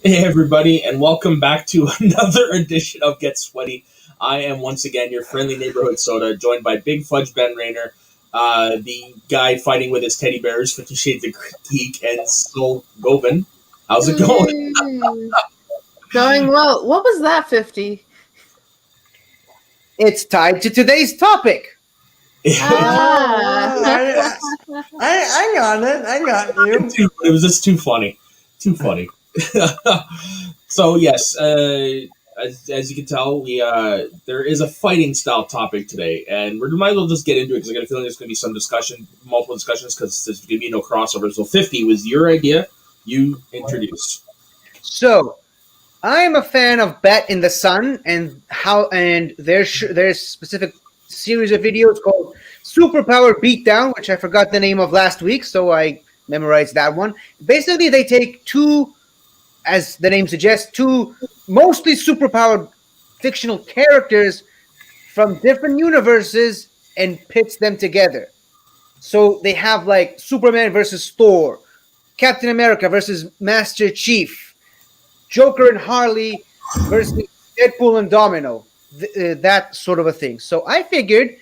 Hey everybody, and welcome back to another edition of Get Sweaty. I am once again your friendly neighborhood soda, joined by Big Fudge Ben Rayner, the guy fighting with his teddy bears, 50 Shades of Geek, and Skull Govin. How's it going? Yay. Going well. What was that, 50? It's tied to today's topic. Ah. I got it. I got you. It was just too funny. Too funny. So yes, as you can tell, we there is a fighting style topic today, and we might as well just get into it because I got a feeling there's going to be some discussion, multiple discussions, because there's going to be no crossover. So 50 was your idea. You introduce. So, I'm a fan of Bat in the Sun and there's specific series of videos called Superpower Beatdown, which I forgot the name of last week, so I memorized that one. Basically, they take two, as the name suggests, two mostly superpowered fictional characters from different universes and pits them together. So they have like Superman versus Thor, Captain America versus Master Chief, Joker and Harley versus Deadpool and Domino, that sort of a thing. So I figured,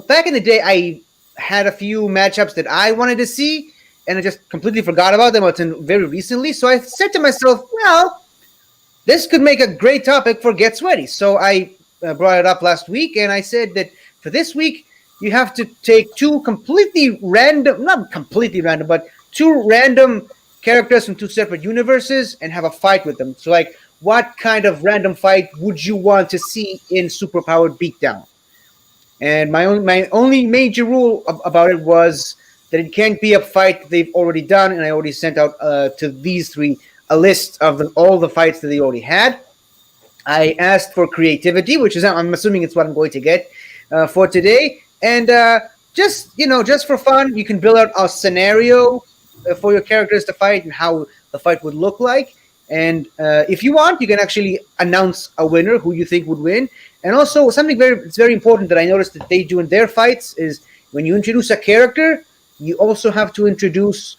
back in the day, I had a few matchups that I wanted to see, and I just completely forgot about them until very recently. So I said to myself, well, this could make a great topic for Get Sweaty. So I brought it up last week, and I said that for this week, you have to take two completely random, not completely random, but two random characters from two separate universes and have a fight with them. So, like, what kind of random fight would you want to see in Superpowered Beatdown? And my only major rule about it was that it can't be a fight they've already done, and I already sent out to these three a list of all the fights that they already had. I asked for creativity, which is, I'm assuming it's what I'm going to get for today. And just for fun, you can build out a scenario for your characters to fight and how the fight would look like. And if you want, you can actually announce a winner who you think would win. And also, something very important that I noticed that they do in their fights is when you introduce a character, you also have to introduce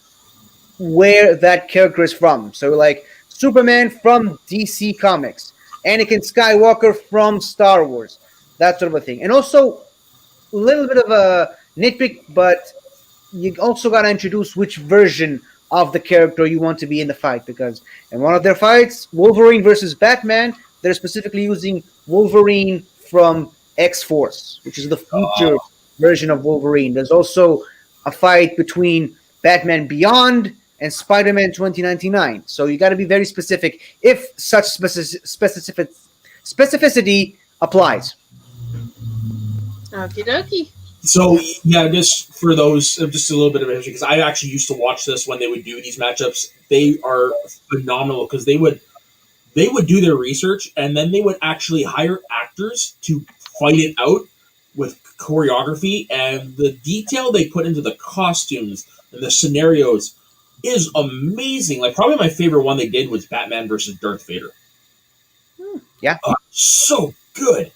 where that character is from. So, like Superman from DC Comics, Anakin Skywalker from Star Wars, that sort of a thing. And also, a little bit of a nitpick, but you also got to introduce which version of the character you want to be in the fight, because in one of their fights, Wolverine versus Batman, they're specifically using Wolverine from X-Force, which is the future version of Wolverine. There's also a fight between Batman Beyond and Spider-Man 2099. So you got to be very specific if such specificity applies. Okie dokie. So yeah, just for those, just a little bit of history, because I actually used to watch this when they would do these matchups. They are phenomenal because they would do their research and then they would actually hire actors to fight it out with choreography, and the detail they put into the costumes and the scenarios is amazing. Like, probably my favorite one they did was Batman versus Darth Vader. Yeah. So good.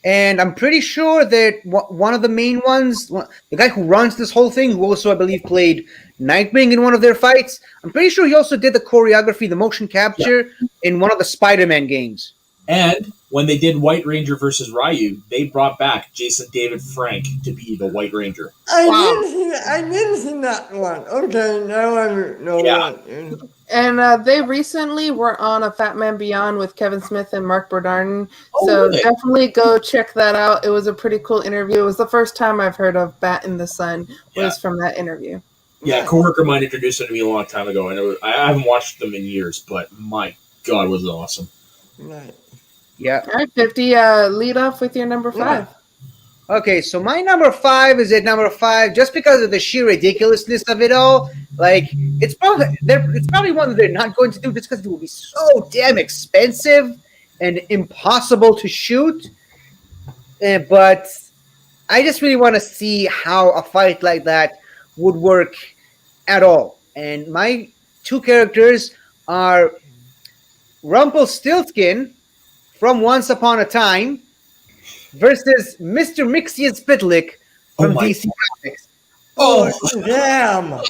And I'm pretty sure that one of the main ones, the guy who runs this whole thing, who also, I believe, played Nightwing in one of their fights, I'm pretty sure he also did the choreography, the motion capture, in one of the Spider-Man games. And when they did White Ranger versus Ryu, they brought back Jason David Frank to be the White Ranger. I didn't see that one. Okay, now I know that. And they recently were on a Fat Man Beyond with Kevin Smith and Mark Bernardin. So really? definitely go check that out. It was a pretty cool interview. It was the first time I've heard of Bat in the Sun was from that interview. Yeah, a coworker of mine introduced them to me a long time ago, and I haven't watched them in years, but my God, was it awesome. Right. Yeah. All right, 50, lead off with your number 5. Okay, so my number 5 is at number 5 just because of the sheer ridiculousness of it all. Like, it's probably one that they're not going to do just because it will be so damn expensive and impossible to shoot. But I just really want to see how a fight like that would work at all. And my two characters are Rumpelstiltskin from Once Upon a Time versus Mr. Mixian Spitlick from DC Comics. Oh, damn!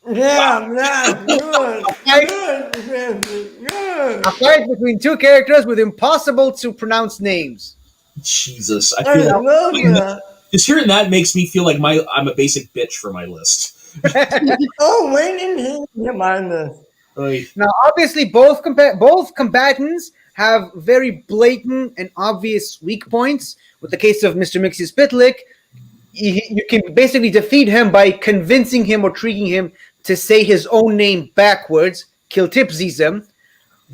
Yeah, that's good. fight, Good, good. a fight between two characters with impossible to pronounce names. Jesus, I I feel love like that. just hearing that makes me feel like I'm a basic bitch for my list. Oh, wait until you get my list. Like, Now, obviously, both combatants have very blatant and obvious weak points. With the case of Mr. Mixie Spitlick, you can basically defeat him by convincing him or tricking him to say his own name backwards, Kiltipzism.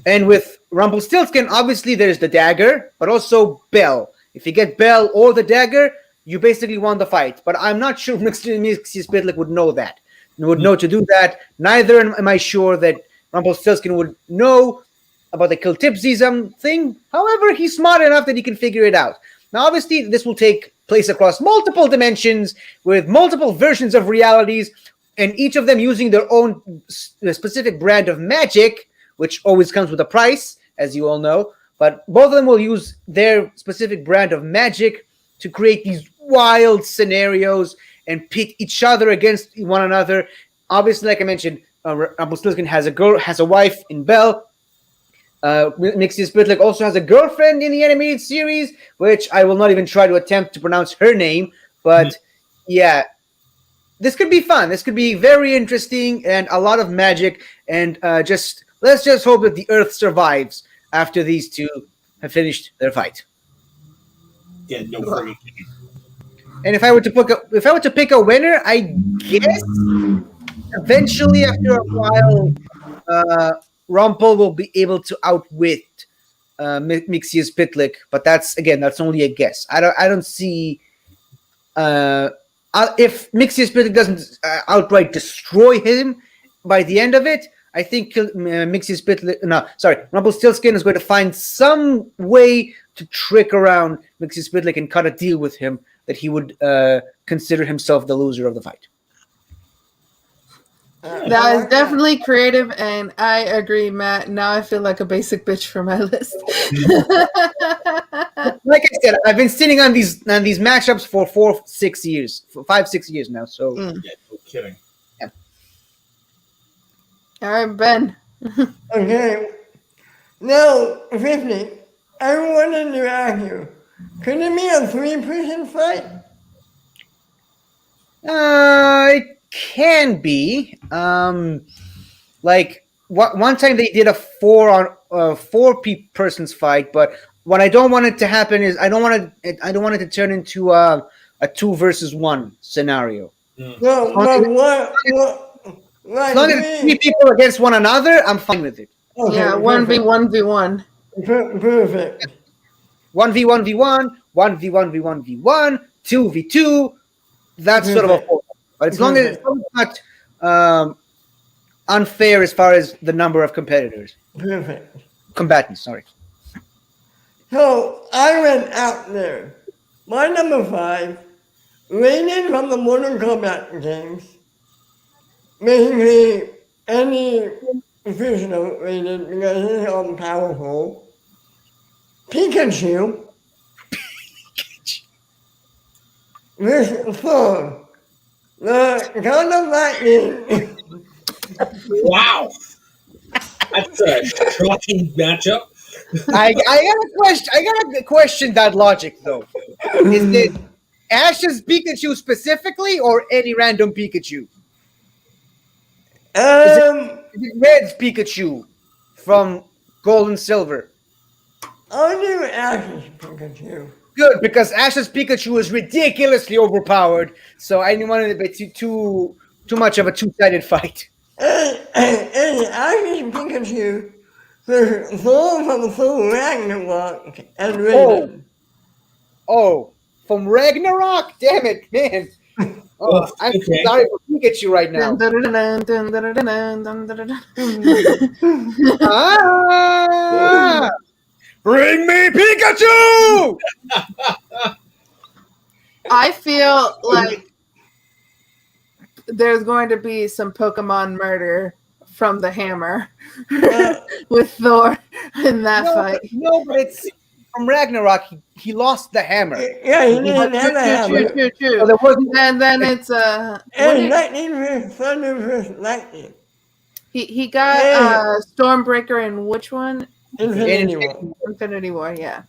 And with Rumpelstiltskin, obviously there's the dagger, but also Bell. If you get Bell or the dagger, you basically won the fight. But I'm not sure Mixie Spitlick would know that. Would know to do that. Neither am I sure that Rumpelstiltskin would know about the Kiltipzism thing. However, he's smart enough that he can figure it out. Now, obviously, this will take place across multiple dimensions with multiple versions of realities, and each of them using their own specific brand of magic, which always comes with a price, as you all know. But both of them will use their specific brand of magic to create these wild scenarios and pit each other against one another. Obviously, like I mentioned, Rumpelstiltskin has a wife in Belle. Mixie Spitlick also has a girlfriend in the animated series, which I will not even try to attempt to pronounce her name. But yeah, this could be fun. This could be very interesting and a lot of magic. And let's just hope that the Earth survives after these two have finished their fight. yeah, no freaking. And if I were to pick a winner, I guess eventually, after a while, Rumpel will be able to outwit Mixie Spitlick. But that's only a guess. I don't see if Mixie Spitlick doesn't outright destroy him by the end of it. I think Rumpelstiltskin is going to find some way to trick around Mixie Spitlick and cut a deal with him that he would consider himself the loser of the fight. That is definitely creative, and I agree, Matt. Now I feel like a basic bitch for my list. Like I said, I've been sitting on these matchups for 5-6 years now. So Yeah, no kidding. All right, Ben. Okay. Now, 50. I wanted to ask you, could it be a 3-person fight? It can be. Like one time they did a 4-person's fight, but what I don't want it to happen is I don't want it to turn into a 2 versus 1 scenario. No, but what? As long as it's 3 people against one another, I'm fine with it. Okay, Yeah, 1v1v1. Perfect. 1v1v1, 1v1v1v1, 2v2. That's sort of a 4. But as long as it's not unfair as far as the number of combatants. Sorry. So I went out there. My number 5, rated from the Mortal Kombat games. Basically, any official rated because it's all powerful. Pikachu. This 4. The God of Lightning. Wow, that's a shocking matchup. I gotta question that logic though. Is it Ash's Pikachu specifically, or any random Pikachu? Is it Red's Pikachu from Gold and Silver? I'll do Ash's Pikachu. Good, because Ash's Pikachu is ridiculously overpowered, so I didn't want it to be too much of a two-sided fight. And Ash's Pikachu the soul from full Ragnarok and Raven. Oh, from Ragnarok? Damn it, man. Oh, I'm sorry for Pikachu right now. Bring me Pikachu! I feel like there's going to be some Pokemon murder from the hammer with Thor in that fight. No, but from Ragnarok, he lost the hammer. Yeah, he didn't have a hammer. True. So there wasn't. And then it's And lightning versus thunder versus lightning. he got Yeah. Stormbreaker in which one? Infinity War. Infinity War, yeah.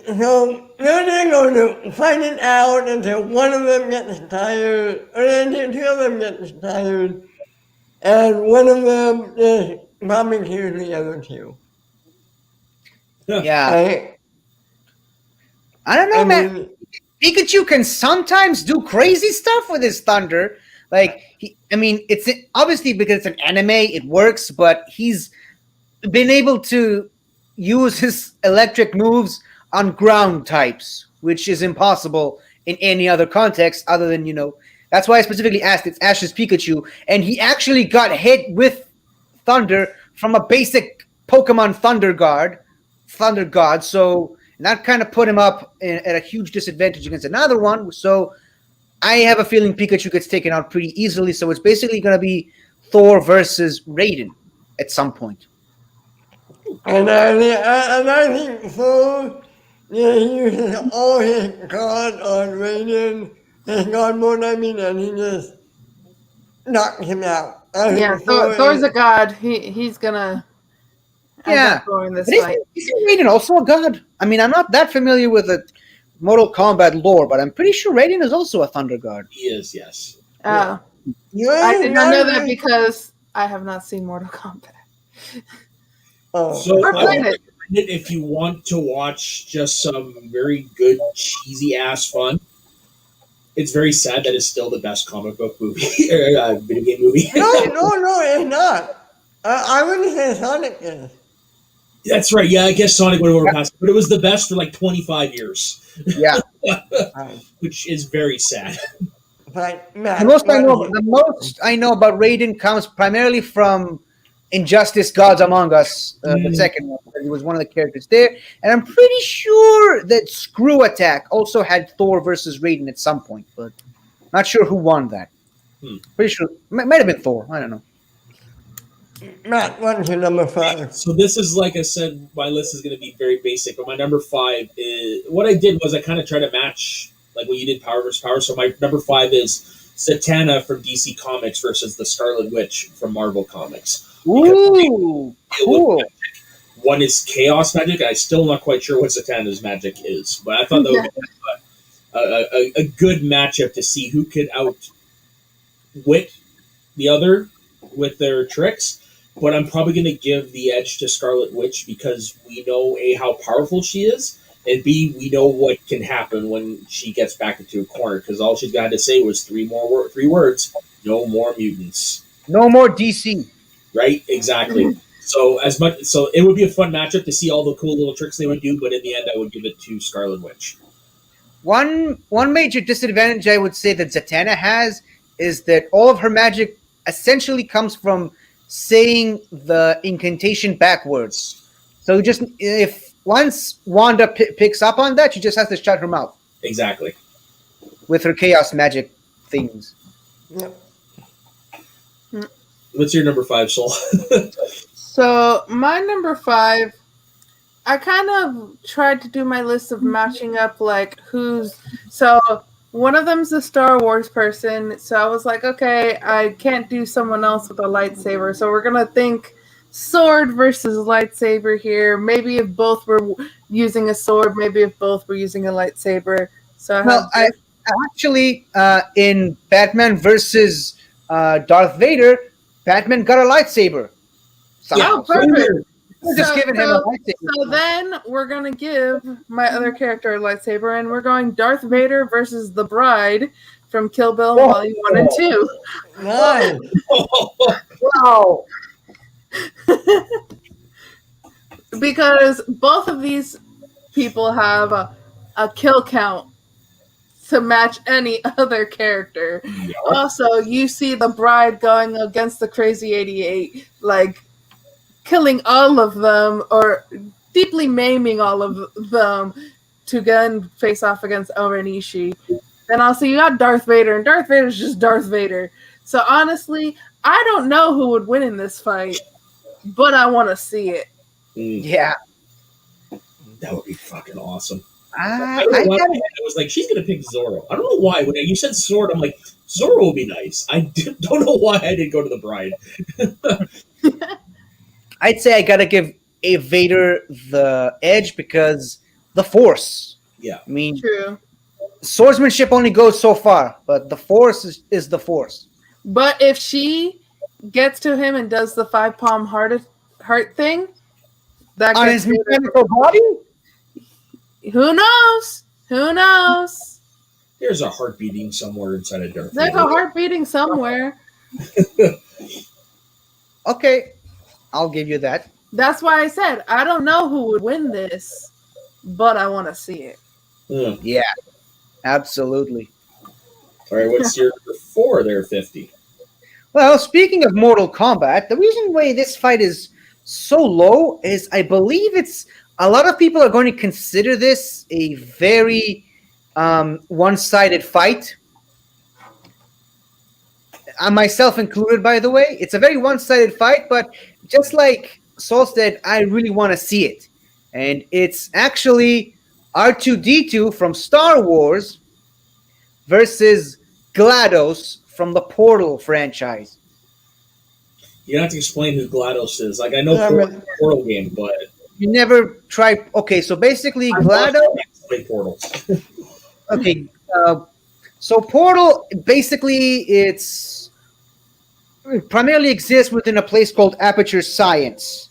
So they're going to fight it out until one of them gets tired, or until two of them gets tired, and one of them just barbecues the other two. Yeah, Right? I don't know, I man. mean, Pikachu can sometimes do crazy stuff with his thunder. Like, it's obviously because it's an anime, it works, but he's been able to use his electric moves on ground types, which is impossible in any other context other than, that's why I specifically asked, it's Ash's Pikachu, and he actually got hit with thunder from a basic Pokemon Thunder God, so that kind of put him up at a huge disadvantage against another one, so I have a feeling Pikachu gets taken out pretty easily, so it's basically going to be Thor versus Raiden at some point. and I think so. Yeah, he uses all his God on Raiden, his God mode, and he just knocks him out. Yeah, Thor's a god. He's gonna Thor in this fight. Isn't Raiden also a god? I'm not that familiar with the Mortal Kombat lore, but I'm pretty sure Raiden is also a thunder god. He is, yes. I did not know that because I have not seen Mortal Kombat. So Or played it. if you want to watch just some very good cheesy ass fun, it's very sad that it's still the best comic book movie or video game movie. No, it's not. I wouldn't say Sonic is. That's right. Yeah, I guess Sonic would have overpassed, but it was the best for like 25 years. Yeah. Which is very sad. But, Matt, The most I know about Raiden comes primarily from Injustice Gods Among Us, the second one. He was one of the characters there. And I'm pretty sure that Screw Attack also had Thor versus Raiden at some point, but not sure who won that. Pretty sure. Might have been Thor. I don't know. Matt, what's your number 5? So this is, like I said, my list is going to be very basic, but my number 5 is... What I did was I kind of tried to match, like what you did, Power versus Power. So my number 5 is Zatanna from DC Comics versus the Scarlet Witch from Marvel Comics. Ooh, cool. One is Chaos Magic, and I'm still not quite sure what Zatanna's magic is, but I thought that would be a good matchup to see who could outwit the other with their tricks. But I'm probably going to give the edge to Scarlet Witch because we know A, how powerful she is, and B, we know what can happen when she gets back into a corner, because all she's got to say was three words: no more mutants. No more DC. Right? Exactly. So it would be a fun matchup to see all the cool little tricks they would do, but in the end I would give it to Scarlet Witch. One major disadvantage I would say that Zatanna has is that all of her magic essentially comes from saying the incantation backwards. So just if once Wanda picks up on that, she just has to shut her mouth. Exactly. With her chaos magic things. Yep. What's your number 5, Soul? So my number 5, I kind of tried to do my list of matching up like who's. So one of them's a Star Wars person. So I was like, okay, I can't do someone else with a lightsaber. So we're gonna think sword versus lightsaber here. Maybe if both were using a sword, maybe if both were using a lightsaber. So I actually in Batman versus Darth Vader, Batman got a lightsaber. Oh, perfect. Just giving him a lightsaber. So then we're going to give my other character a lightsaber, and we're going Darth Vader versus the Bride from Kill Bill Volume 1 and 2. Nice. Wow. Because both of these people have a kill count to match any other character. Yep. Also, you see the Bride going against the Crazy 88, like killing all of them or deeply maiming all of them to then face off against Oren Ishii. Then also you got Darth Vader, and Darth Vader's just Darth Vader. So honestly, I don't know who would win in this fight, but I want to see it. Yeah. That would be fucking awesome. I, I don't I know why gotta, I was like, she's gonna pick Zoro. I don't know why. When you said Sword, I'm like, Zoro will be nice. Don't know why I didn't go to the Bride. I'd say I gotta give a Vader the edge because the Force. Yeah. I mean, True. swordsmanship only goes so far, but the Force is the Force. But if she gets to him and does the 5 palm heart thing, that On gets his Vader. mechanical body? Who knows? Who knows? There's a heart beating somewhere inside of Darth There's Vader. a heart beating somewhere. Okay, I'll give you that. That's why I said I don't know who would win this, but I want to see it. Yeah, absolutely. All right, what's your 4 there, 50? Well, speaking of Mortal Kombat, the reason why this fight is so low is I believe it's a lot of people are going to consider this a very one-sided fight. Myself included, by the way. It's a very one-sided fight, but just like Saul said, I really want to see it. And it's actually R2-D2 from Star Wars versus GLaDOS from the Portal franchise. You don't have to explain who GLaDOS is. Like, I know Yeah, Portal game, but You never tried. Okay, so basically, GLaDOS. play Portals. Okay, so Portal basically it primarily exists within a place called Aperture Science,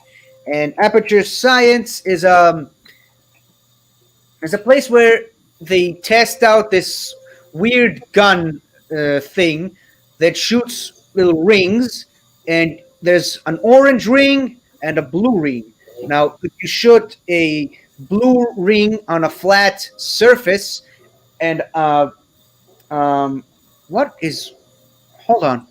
and Aperture Science is a place where they test out this weird gun thing that shoots little rings, and there's an orange ring and a blue ring. Now, if you shoot a blue ring on a flat surface, and what is? Hold on.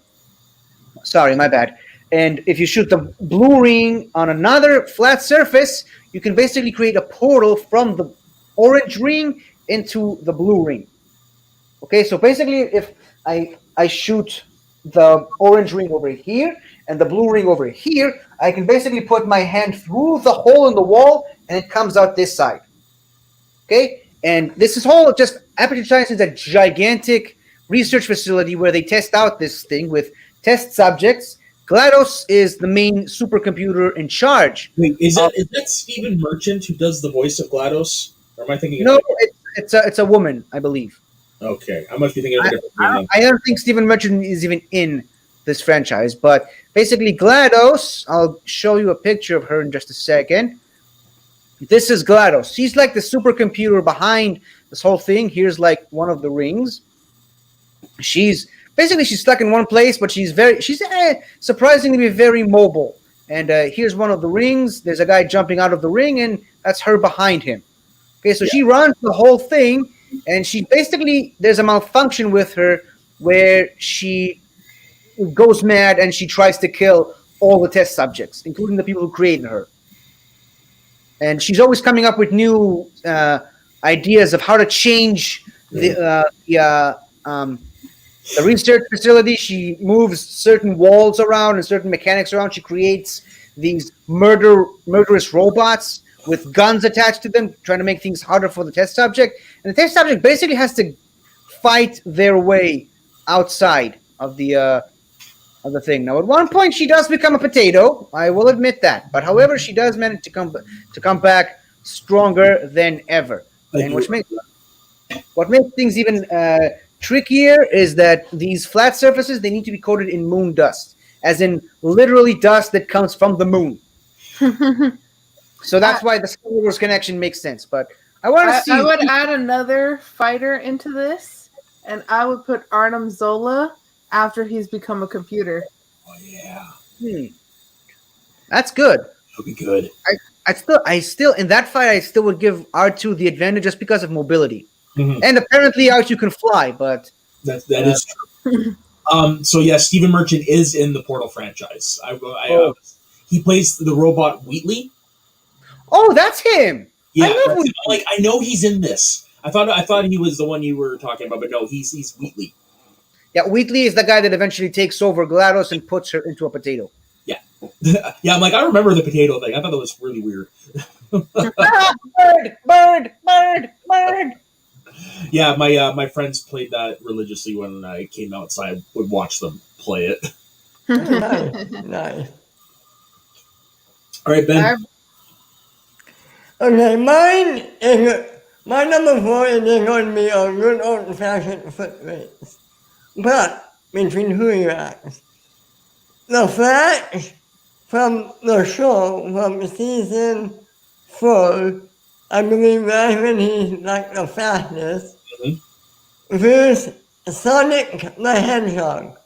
Sorry, my bad. And if you shoot the blue ring on another flat surface, you can basically create a portal from the orange ring into the blue ring. Okay, so basically, if I shoot the orange ring over here and the blue ring over here, I can basically put my hand through the hole in the wall and it comes out this side. Okay, and this is all just Aperture Science is a gigantic research facility where they test out this thing with test subjects. GLaDOS is the main supercomputer in charge. Wait, is that Stephen Merchant who does the voice of GLaDOS? Or am I thinking? No, it's a woman, I believe. Okay, I must be thinking of a different name. I don't think Stephen Merchant is even in this franchise, but basically GLaDOS, I'll show you a picture of her in just a second. This is GLaDOS. She's like the supercomputer behind this whole thing. Here's like one of the rings. She's stuck in one place, but she's surprisingly very mobile. And here's one of the rings. There's a guy jumping out of the ring, and that's her behind him. Okay, so she runs the whole thing, and there's a malfunction with her where she goes mad and she tries to kill all the test subjects, including the people who created her. And she's always coming up with new ideas of how to change the research facility. She moves certain walls around and certain mechanics around. She creates these murderous robots with guns attached to them, trying to make things harder for the test subject. And the test subject basically has to fight their way outside of the thing. Now, at one point, she does become a potato. I will admit that. But however, she does manage to come back stronger than ever. And what makes things even trickier is that these flat surfaces, they need to be coated in moon dust, as in literally dust that comes from the moon. So that's why the Star Wars connection makes sense. But I want to see. I would add another fighter into this, and I would put Arnim Zola after he's become a computer. Oh yeah, that's good. that'll be good. I still in that fight I still would give R2 the advantage just because of mobility. Mhm. And apparently R2 can fly, but That is true. So yeah, Stephen Merchant is in the Portal franchise. He plays the robot Wheatley. oh, that's him. Yeah, I love I know he's in this. I thought he was the one you were talking about, but no, he's Wheatley. Yeah, Wheatley is the guy that eventually takes over GLaDOS and puts her into a potato. Yeah, I'm like, I remember the potato thing. I thought that was really weird. Bird! Yeah, my friends played that religiously when I came out, so I would watch them play it. Nice, nice. All right, Ben. Okay, my number 4 is going to be a good old-fashioned foot race. But between who you ask. The Flash from the show from season 4, I believe that's when he's like the fastest, Mhm. versus Sonic the Hedgehog.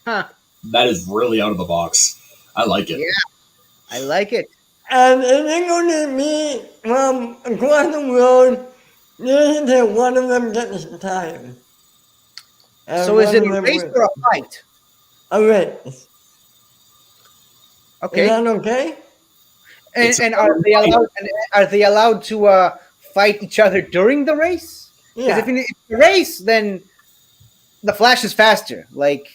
Huh. That is really out of the box. I like it. Yeah, I like it. And it ain't gonna be from across the world until one of them gets tired. And So is one it of a them race wins. or a fight? A race. Okay. Is that okay? It's And a are they fight. allowed? And are they allowed to fight each other during the race? Because Yeah. if it's a race, then the Flash is faster. Like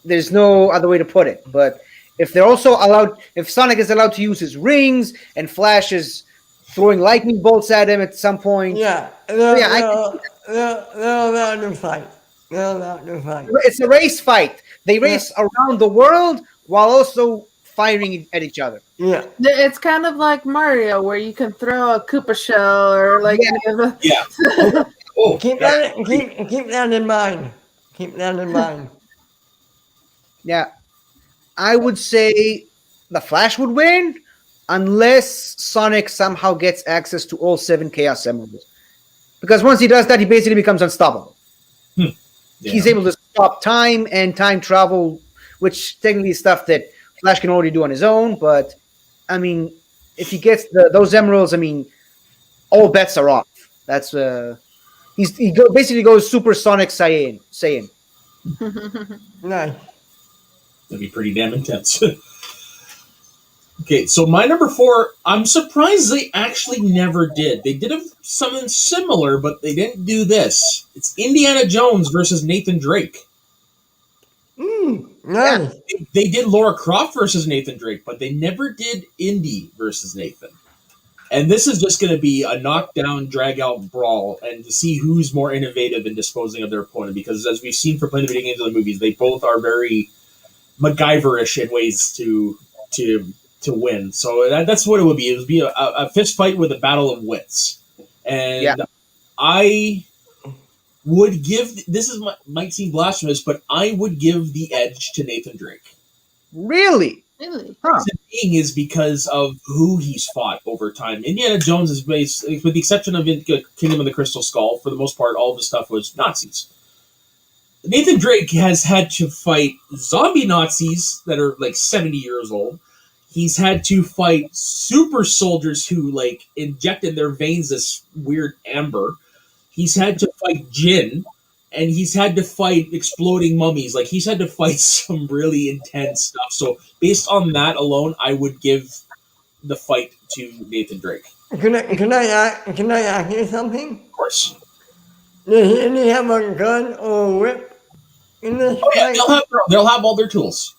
there's no other way to put it. But if they're also allowed, if Sonic is allowed to use his rings and Flash is throwing lightning bolts at him at some point, Yeah. yeah, I can, They're allowed to fight. They're allowed to fight. it's a race fight. They Yeah. race around the world while also firing at each other. Yeah. It's kind of like Mario, where you can throw a Koopa shell or like. Yeah. Yeah. Oh, Keep that in mind. Keep that in mind. Yeah, I would say the Flash would win unless Sonic somehow gets access to all 7 Chaos Emeralds. Because once he does that, he basically becomes unstoppable. yeah. He's able to stop time and time travel, which technically is stuff that Flash can already do on his own. But I mean, if he gets those emeralds, I mean, all bets are off. That's basically goes Super Sonic Saiyan. Nice. That'd be pretty damn intense. Okay, so my number 4, I'm surprised they actually never did. They did something similar, but they didn't do this. It's Indiana Jones versus Nathan Drake. Nice. They did Laura Croft versus Nathan Drake, but they never did Indy versus Nathan. And this is just going to be a knockdown, drag-out brawl, and to see who's more innovative in disposing of their opponent. Because as we've seen from playing the video games of the movies, they both are very MacGyver-ish in ways to win. So that's what it would be. It would be a fist fight with a battle of wits. And I would give, might seem blasphemous, but I would give the edge to Nathan Drake. Really? Really? Huh. Reason being is because of who he's fought over time. Indiana Jones is based, with the exception of Kingdom of the Crystal Skull, for the most part, all the stuff was Nazis. Nathan Drake has had to fight zombie Nazis that are like 70 years old. He's had to fight super soldiers who like inject in their veins this weird amber. He's had to fight Jinn, and he's had to fight exploding mummies. Like he's had to fight some really intense stuff. So based on that alone, I would give the fight to Nathan Drake. Can I ask you something? Of course. Does he have a gun or a whip in this Oh yeah, fight? they'll have all their tools.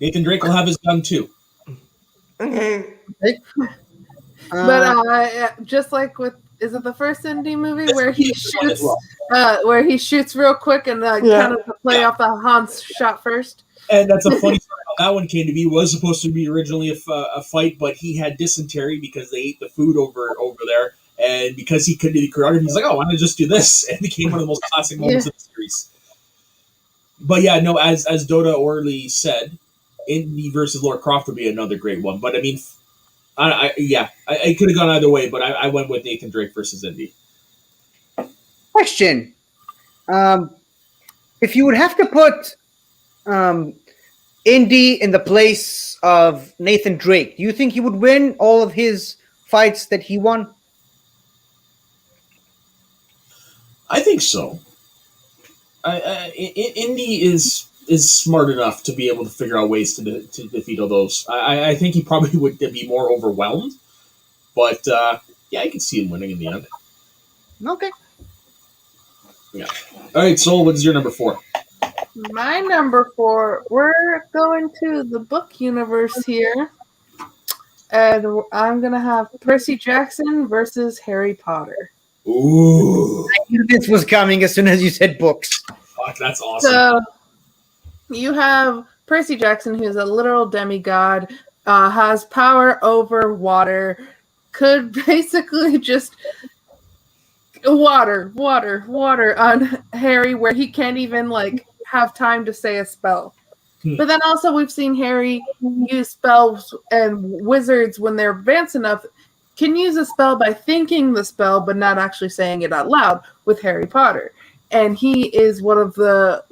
Nathan Drake will have his gun too. Okay. But just like with, is it the first indie movie where he This one as shoots, well. where he shoots real quick and kind of play off the Hans shot first? And that's a funny story how that one came to be. Was supposed to be originally a fight, but he had dysentery because they ate the food over there, and because he couldn't do the choreography, he's like, "Oh, why don't I just do this?" And it became one of the most classic moments of the series. But yeah, no, as Dota Orley said, Indy versus Laura Croft would be another great one. But I mean, I could have gone either way, but I went with Nathan Drake versus Indy. Question: if you would have to put Indy in the place of Nathan Drake, do you think he would win all of his fights that he won? I think so. Indy is smart enough to be able to figure out ways to defeat all those. I think he probably would be more overwhelmed, but yeah, I can see him winning in the end. Okay. Yeah. All right, Sol, what's your number 4? My number 4, we're going to the book universe here. And I'm going to have Percy Jackson versus Harry Potter. Ooh, I knew this was coming as soon as you said books. fuck, that's awesome. So you have Percy Jackson, who's a literal demigod, has power over water, could basically just water on Harry, where he can't even like have time to say a spell. But then also we've seen Harry use spells, and wizards, when they're advanced enough, can use a spell by thinking the spell but not actually saying it out loud with Harry Potter. And he is one of the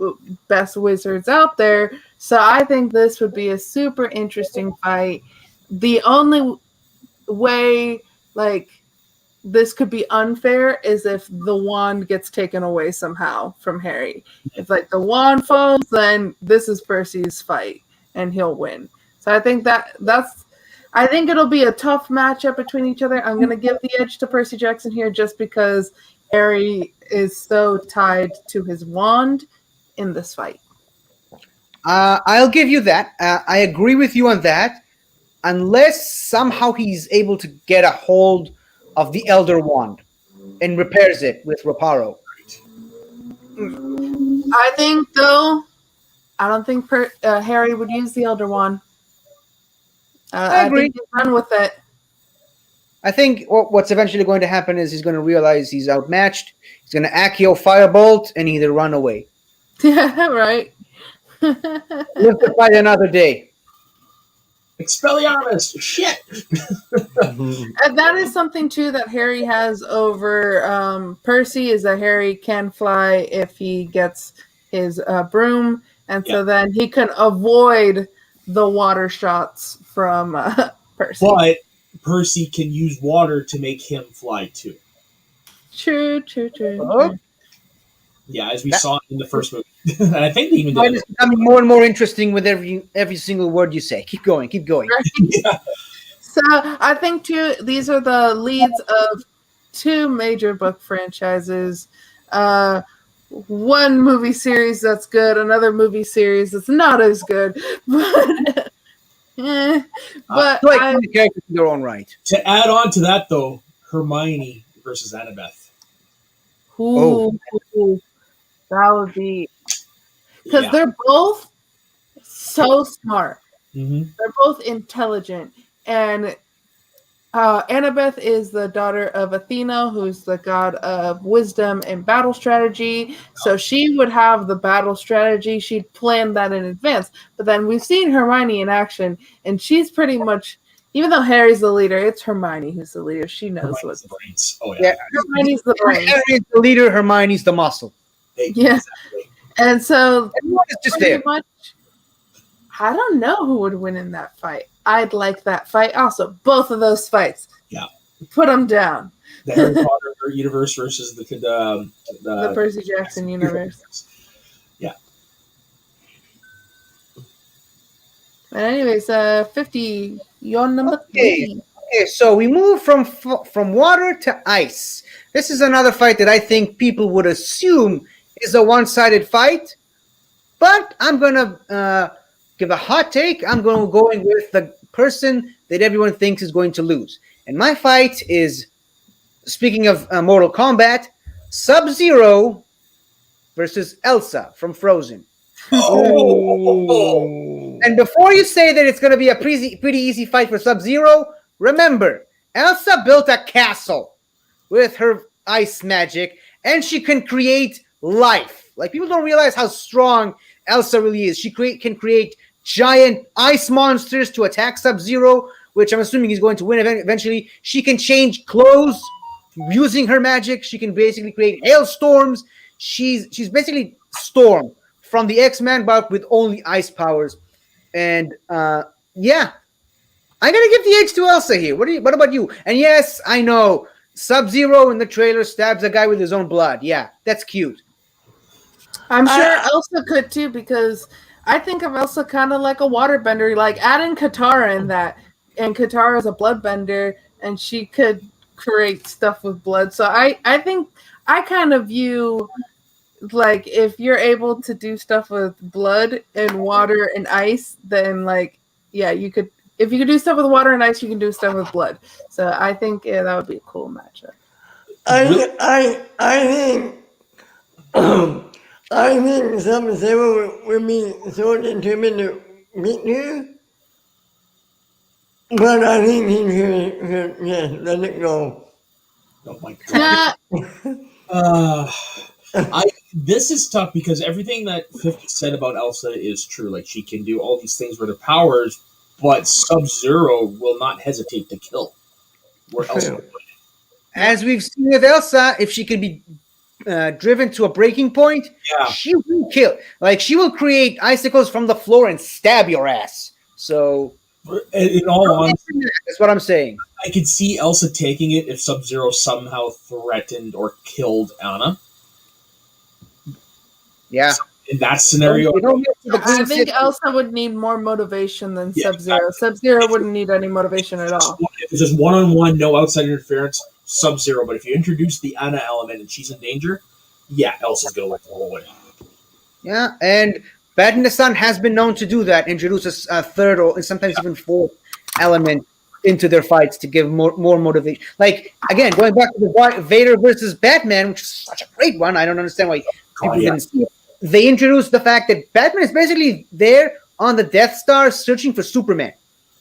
best wizards out there. So I think this would be a super interesting fight. The only way like this could be unfair is if the wand gets taken away somehow from Harry. If like the wand falls, then this is Percy's fight and he'll win. So I think I think it'll be a tough matchup between each other. I'm going to give the edge to Percy Jackson here just because Harry is so tied to his wand in this fight. I'll give you that. I agree with you on that, unless somehow he's able to get a hold of the Elder Wand and repairs it with Reparo. I think, though, I don't think Harry would use the Elder Wand. I agree. I think he'd run with it. I think what's eventually going to happen is he's going to realize he's outmatched. He's going to Accio Firebolt and either run away. Yeah, right. Live to fight another day. Expelliarmus! Shit! And that is something, too, that Harry has over Percy, is that Harry can fly if he gets his broom. And so then he can avoid the water shots from Percy. But Percy can use water to make him fly, too. True. Oh. Yeah, as we saw in the first movie. And I think they even did. It's becoming more and more interesting with every single word you say. Keep going. Right? Yeah. So I think, too, these are the leads of two major book franchises. One movie series that's good, another movie series that's not as good. But like the characters in their own right. To add on to that, though, Hermione versus Annabeth. Ooh, that would be... Because they're both so smart. Mm-hmm. They're both intelligent. And Annabeth is the daughter of Athena, who's the god of wisdom and battle strategy. So she would have the battle strategy. She'd plan that in advance. But then we've seen Hermione in action, and she's pretty much, even though Harry's the leader, it's Hermione who's the leader. She knows Hermione's what's the brains. Oh, Yeah. Hermione's the brains. Harry's the leader, Hermione's the muscle. Yeah. Exactly. And so Everyone is just pretty there. much, I don't know who would win in that fight. I'd like that fight also. Both of those fights. Yeah. Put them down. The Harry Potter universe versus the Percy Jackson universe. Yeah. But anyways, 50, you're number 3. Okay, so we move from water to ice. This is another fight that I think people would assume is a one-sided fight, but I'm gonna give a hot take. I'm going with the person that everyone thinks is going to lose, and my fight is, speaking of Mortal Kombat, Sub-Zero versus Elsa from Frozen. Oh. And before you say that it's going to be a pretty easy fight for Sub-Zero, remember, Elsa built a castle with her ice magic, and she can create life. Like, people don't realize how strong Elsa really is. She can create giant ice monsters to attack Sub-Zero, which I'm assuming he's going to win eventually. She can change clothes using her magic. She can basically create hailstorms. She's basically Storm from the X-Men, but with only ice powers. And yeah, I'm gonna give the edge to Elsa here. What about you? And yes, I know Sub-Zero in the trailer stabs a guy with his own blood. Yeah, that's cute. I'm sure Elsa could too, because I think of Elsa kind of like a waterbender, like adding Katara in that. And Katara is a bloodbender, and she could create stuff with blood. So I think I kind of view, like, if you're able to do stuff with blood and water and ice, then, like, yeah, you could. If you could do stuff with water and ice, you can do stuff with blood. So I think that would be a cool matchup. I think I think Sub-Zero would be so determined to beat her, but I think he should just let it go. Oh my god. Nah, This is tough because everything that 50 said about Elsa is true. Like, she can do all these things with her powers, but Sub-Zero will not hesitate to kill. Where Elsa would. As we've seen with Elsa, if she can be driven to a breaking point, Yeah. she will kill. Like, she will create icicles from the floor and stab your ass. So, In all honesty, that's what I'm saying. I could see Elsa taking it if Sub-Zero somehow threatened or killed Anna. Yeah. In that scenario, You don't get to the I green think city. Elsa would need more motivation than Yeah, Sub-Zero. Sub-Zero wouldn't need any motivation at all. if it's just one-on-one, no outside interference, Sub-Zero. But if you introduce the Anna element and she's in danger, yeah, Elsa's going to let the whole way. Yeah, and Bad in the Sun has been known to do that, introduce a third or sometimes even fourth element into their fights to give more motivation. Like, again, going back to the Vader versus Batman, which is such a great one. I don't understand why people didn't see it. They introduced the fact that Batman is basically there on the Death Star searching for Superman.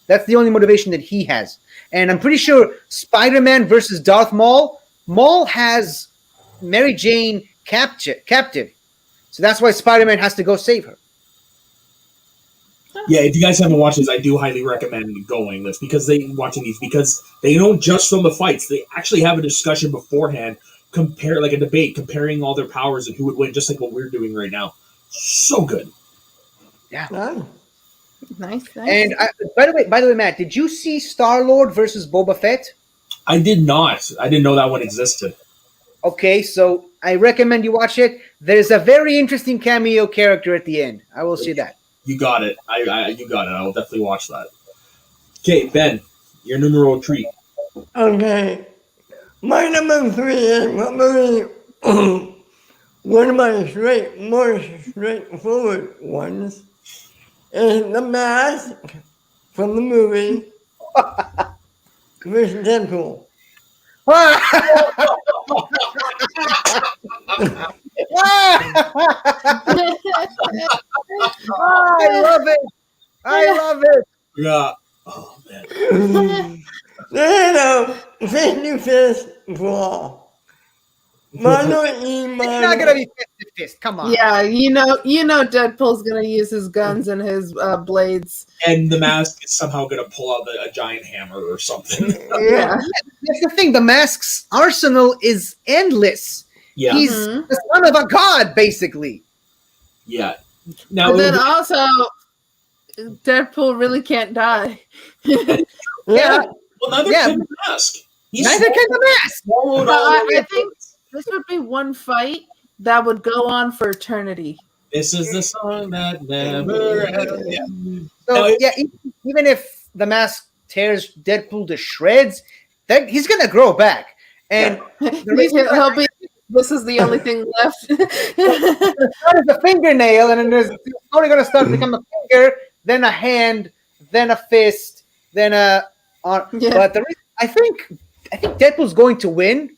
That's the only motivation that he has. And I'm pretty sure Spider-Man versus Darth Maul, Maul has Mary Jane captive. So that's why Spider-Man has to go save her. Yeah, if you guys haven't watched this, I do highly recommend going this because because they don't just film the fights; they actually have a discussion beforehand, like a debate, comparing all their powers and who would win, just like what we're doing right now. So good. Yeah. Nice. And by the way, Matt, did you see Star-Lord versus Boba Fett? I did not. I didn't know that one existed. Okay, so I recommend you watch it. There's a very interesting cameo character at the end. I will say that. You got it. You got it. I will definitely watch that. Okay, Ben, your numero 3. Okay. My number 3 is probably one of my more straightforward ones. Is the mask from the movie versus Deadpool. I love it. I love it. Yeah. Oh man. Fist to fist brawl. Mano y It's mano. not gonna be fist to fist. Come on. Yeah, you know, Deadpool's gonna use his guns and his blades. And the mask is somehow going to pull out a giant hammer or something. Yeah. That's the thing. The mask's arsenal is endless. Yeah. He's Mhm. the son of a god, basically. Yeah. Now, And then also, Deadpool really can't die. Yeah. well, neither Yeah. can the mask. He's Neither can the mask. swallowed But all the I think this would be one fight that would go on for eternity. This is the song that never ends. Yeah. So No, yeah, even if the mask tears Deadpool to shreds, that he's gonna grow back. And the reason He'll be. This is the only thing left. that is a fingernail, and then there's it's only gonna start to become a finger, then a hand, then a fist, then a arm. Yeah. But the reason, I think Deadpool's going to win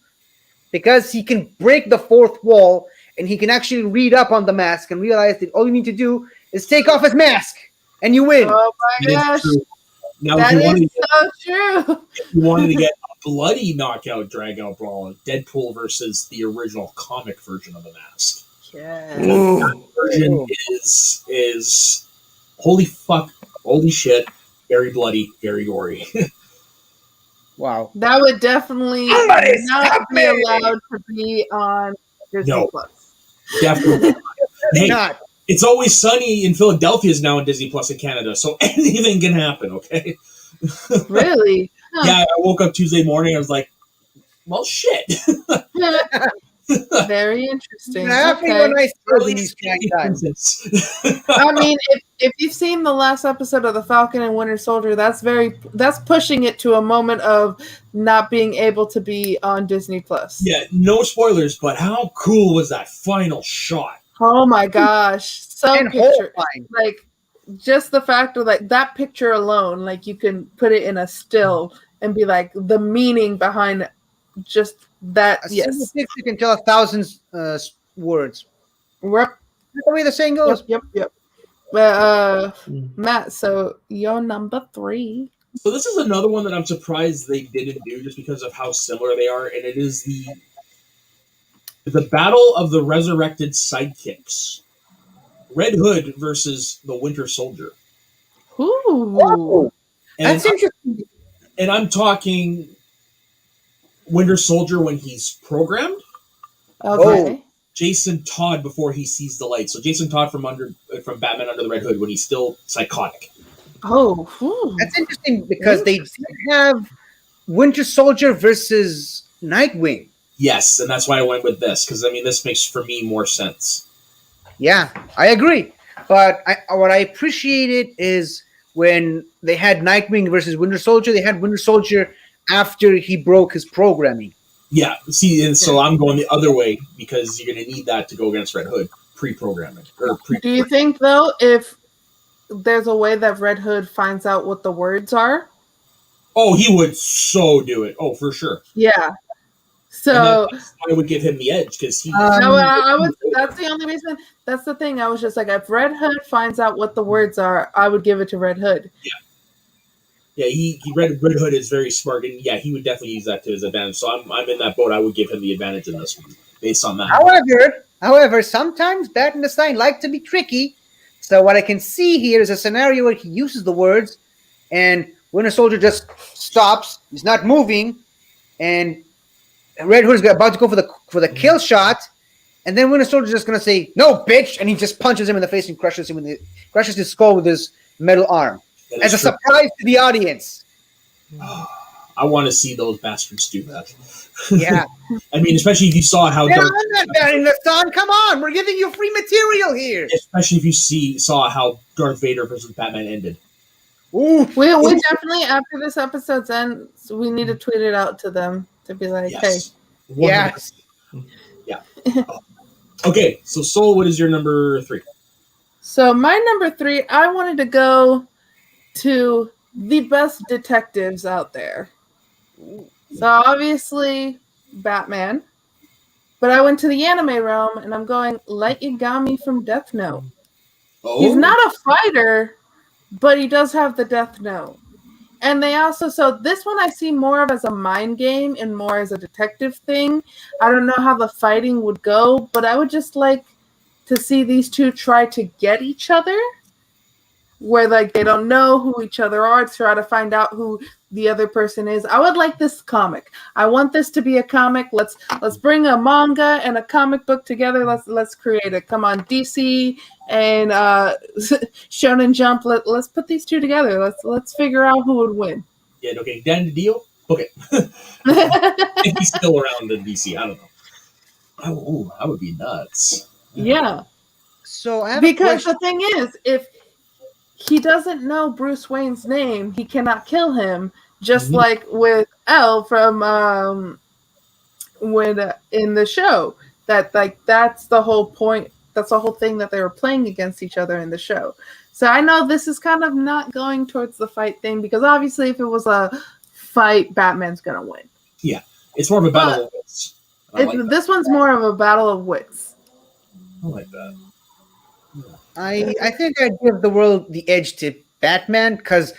because he can break the fourth wall and he can actually read up on the mask and realize that all you need to do is take off his mask and you win. Oh my It is gosh, true. Now, that if you, wanted is to so true. if you wanted to get a bloody knockout, drag out brawl, Deadpool versus the original comic version of the mask. Yeah. Ooh. Version is holy fuck, holy shit, very bloody, very gory. Wow. That would definitely Somebody not stop be me! allowed to be on Disney No. Plus. Definitely. Hey, Not. It's Always Sunny in Philadelphia is now in Disney Plus in Canada, so anything can happen. Okay. Really? Huh. Yeah, I woke up Tuesday morning. I was like, "Well, shit." Very interesting. Happy Okay. when I saw these times. I mean, if you've seen the last episode of The Falcon and Winter Soldier, that's pushing it to a moment of not being able to be on Disney Plus. Yeah, no spoilers, but how cool was that final shot? Oh my gosh. So And picture horrifying. like just the fact of like that picture alone, like you can put it in a still and be like the meaning behind just That A single yes. picture can tell 1,000 words. Yep. That's the way the saying Yep. goes. Yep. But Matt, so you're number 3. So this is another one that I'm surprised they didn't do, just because of how similar they are, and it is the battle of the resurrected sidekicks. Red Hood versus the Winter Soldier. Ooh. Oh, And that's interesting. I'm talking Winter Soldier when he's programmed, Okay. Jason Todd before he sees the light. So Jason Todd from Batman Under the Red Hood when he's still psychotic. Oh. Ooh. That's interesting because they did have Winter Soldier versus Nightwing. Yes, and that's why I went with this, because I mean this makes for me more sense. Yeah, I agree. But what I appreciated is when they had Nightwing versus Winter Soldier, they had Winter Soldier after he broke his programming. Yeah, see, and so I'm going the other way because you're going to need that to go against Red Hood pre-programming or pre. Do you think though, if there's a way that Red Hood finds out what the words are? Oh, he would so do it. Oh, for sure. Yeah. So I would give him the edge because he. no, I would. That's the only reason. That's the thing. I was just like, if Red Hood finds out what the words are, I would give it to Red Hood. Yeah, Red Hood is very smart, and yeah, he would definitely use that to his advantage. So I'm in that boat. I would give him the advantage in this one based on that. However, sometimes Bat and the Sign like to be tricky. So what I can see here is a scenario where he uses the words, and Winter Soldier just stops. He's not moving, and Red Hood is about to go for the kill shot, and then Winter Soldier is just gonna say "No, bitch," and he just punches him in the face and crushes his skull with his metal arm as a surprise to the audience. I want to see those bastards do that. Yeah, I mean, especially if you saw how. I'm not banning the sun. Come on, we're giving you free material here. Especially if you saw how Darth Vader versus Batman ended. Ooh, We definitely, after this episode's end, we need to tweet it out to them to be like, Yes. hey. yes. Yeah. Okay, so Soul, what is your number 3? So my number 3, I wanted to go to the best detectives out there. So obviously Batman, but I went to the anime realm and I'm going Light Yagami from Death Note. Oh. He's not a fighter, but he does have the Death Note. And they also, so this one I see more of as a mind game and more as a detective thing. I don't know how the fighting would go, but I would just like to see these two try to get each other, where like they don't know who each other are, to try to find out who the other person is. I would like this comic. I want this to be a comic. Let's bring a manga and a comic book together. Let's create it. Come on, DC and Shonen Jump. Let's put these two together. Let's figure out who would win. Yeah, okay. Dan the deal? Okay. If he's still around in DC, I don't know. Oh, that would be nuts. Yeah. So I have because the thing is, if he doesn't know Bruce Wayne's name, he cannot kill him. Just like with Elle from in the show. That's the whole point. That's the whole thing that they were playing against each other in the show. So I know this is kind of not going towards the fight thing, because obviously if it was a fight, Batman's gonna win. Yeah, it's more of a battle of wits. This one's more of a battle of wits. I like that. I think I'd give the world the edge to Batman because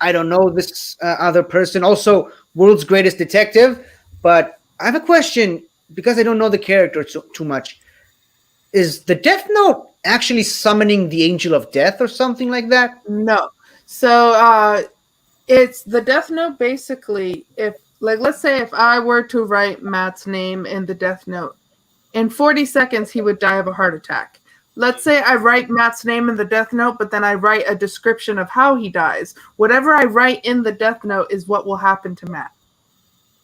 I don't know this other person. Also, world's greatest detective. But I have a question because I don't know the character too much. Is the Death Note actually summoning the Angel of Death or something like that? No. So it's the Death Note basically. If let's say if I were to write Matt's name in the Death Note, in 40 seconds he would die of a heart attack. Let's say I write Matt's name in the Death Note, but then I write a description of how he dies. Whatever I write in the Death Note is what will happen to Matt.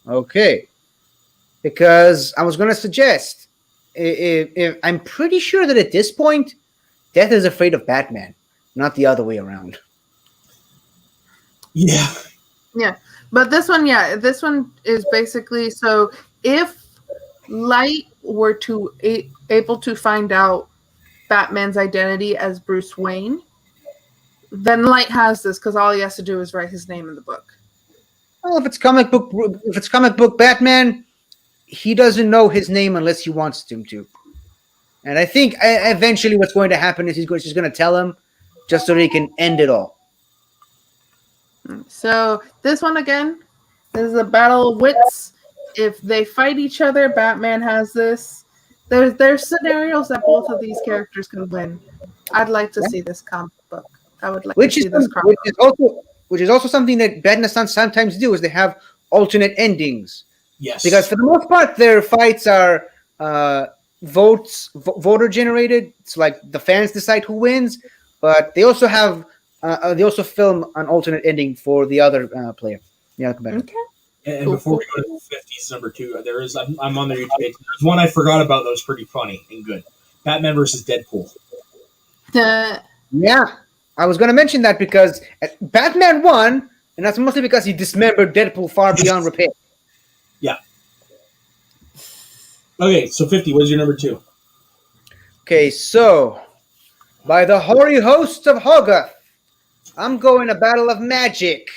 Okay. Because I was going to suggest, if I'm pretty sure that at this point, Death is afraid of Batman, not the other way around. Yeah. Yeah. But this one is basically, so if Light were to able to find out Batman's identity as Bruce Wayne, then Light has this because all he has to do is write his name in the book. Well, if it's comic book Batman, he doesn't know his name unless he wants him to. And I think eventually what's going to happen is he's just going to tell him just so that he can end it all. So this one again, this is a battle of wits. If they fight each other, Batman has this. There's scenarios that both of these characters can win. I'd like to see this comic book. I would like to see this comic book. Which is also something that Bat and the Sun sometimes do, is they have alternate endings. Yes. Because for the most part, their fights are voter generated. It's like the fans decide who wins, but they also have they also film an alternate ending for the other player. Yeah, Okay. And before we go to the 50s, number 2, there is I'm on their YouTube page. There's one I forgot about that was pretty funny and good. Batman versus Deadpool. Yeah, I was going to mention that because Batman won, and that's mostly because he dismembered Deadpool far beyond repair. Yeah. Okay, so 50. What's your number 2? Okay, so by the hoary hosts of Hogarth, I'm going a battle of magic.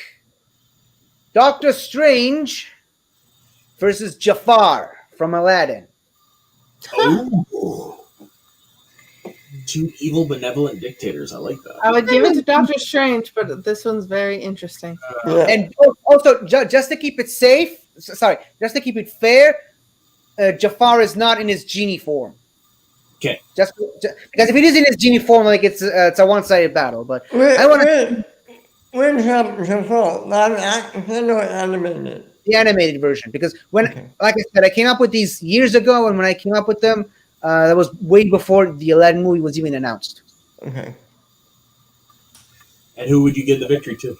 Doctor Strange versus Jafar from Aladdin. Oh. 2 evil, benevolent dictators. I like that. I would give it to Doctor Strange, but this one's very interesting. And also, just to keep it just to keep it fair, Jafar is not in his genie form. Okay. Just because if it is in his genie form, like it's a one-sided battle. But I want to. Which Jafar? Live action or animated? The animated version, because like I said, I came up with these years ago, and when I came up with them, that was way before the Aladdin movie was even announced. Okay. And who would you give the victory to?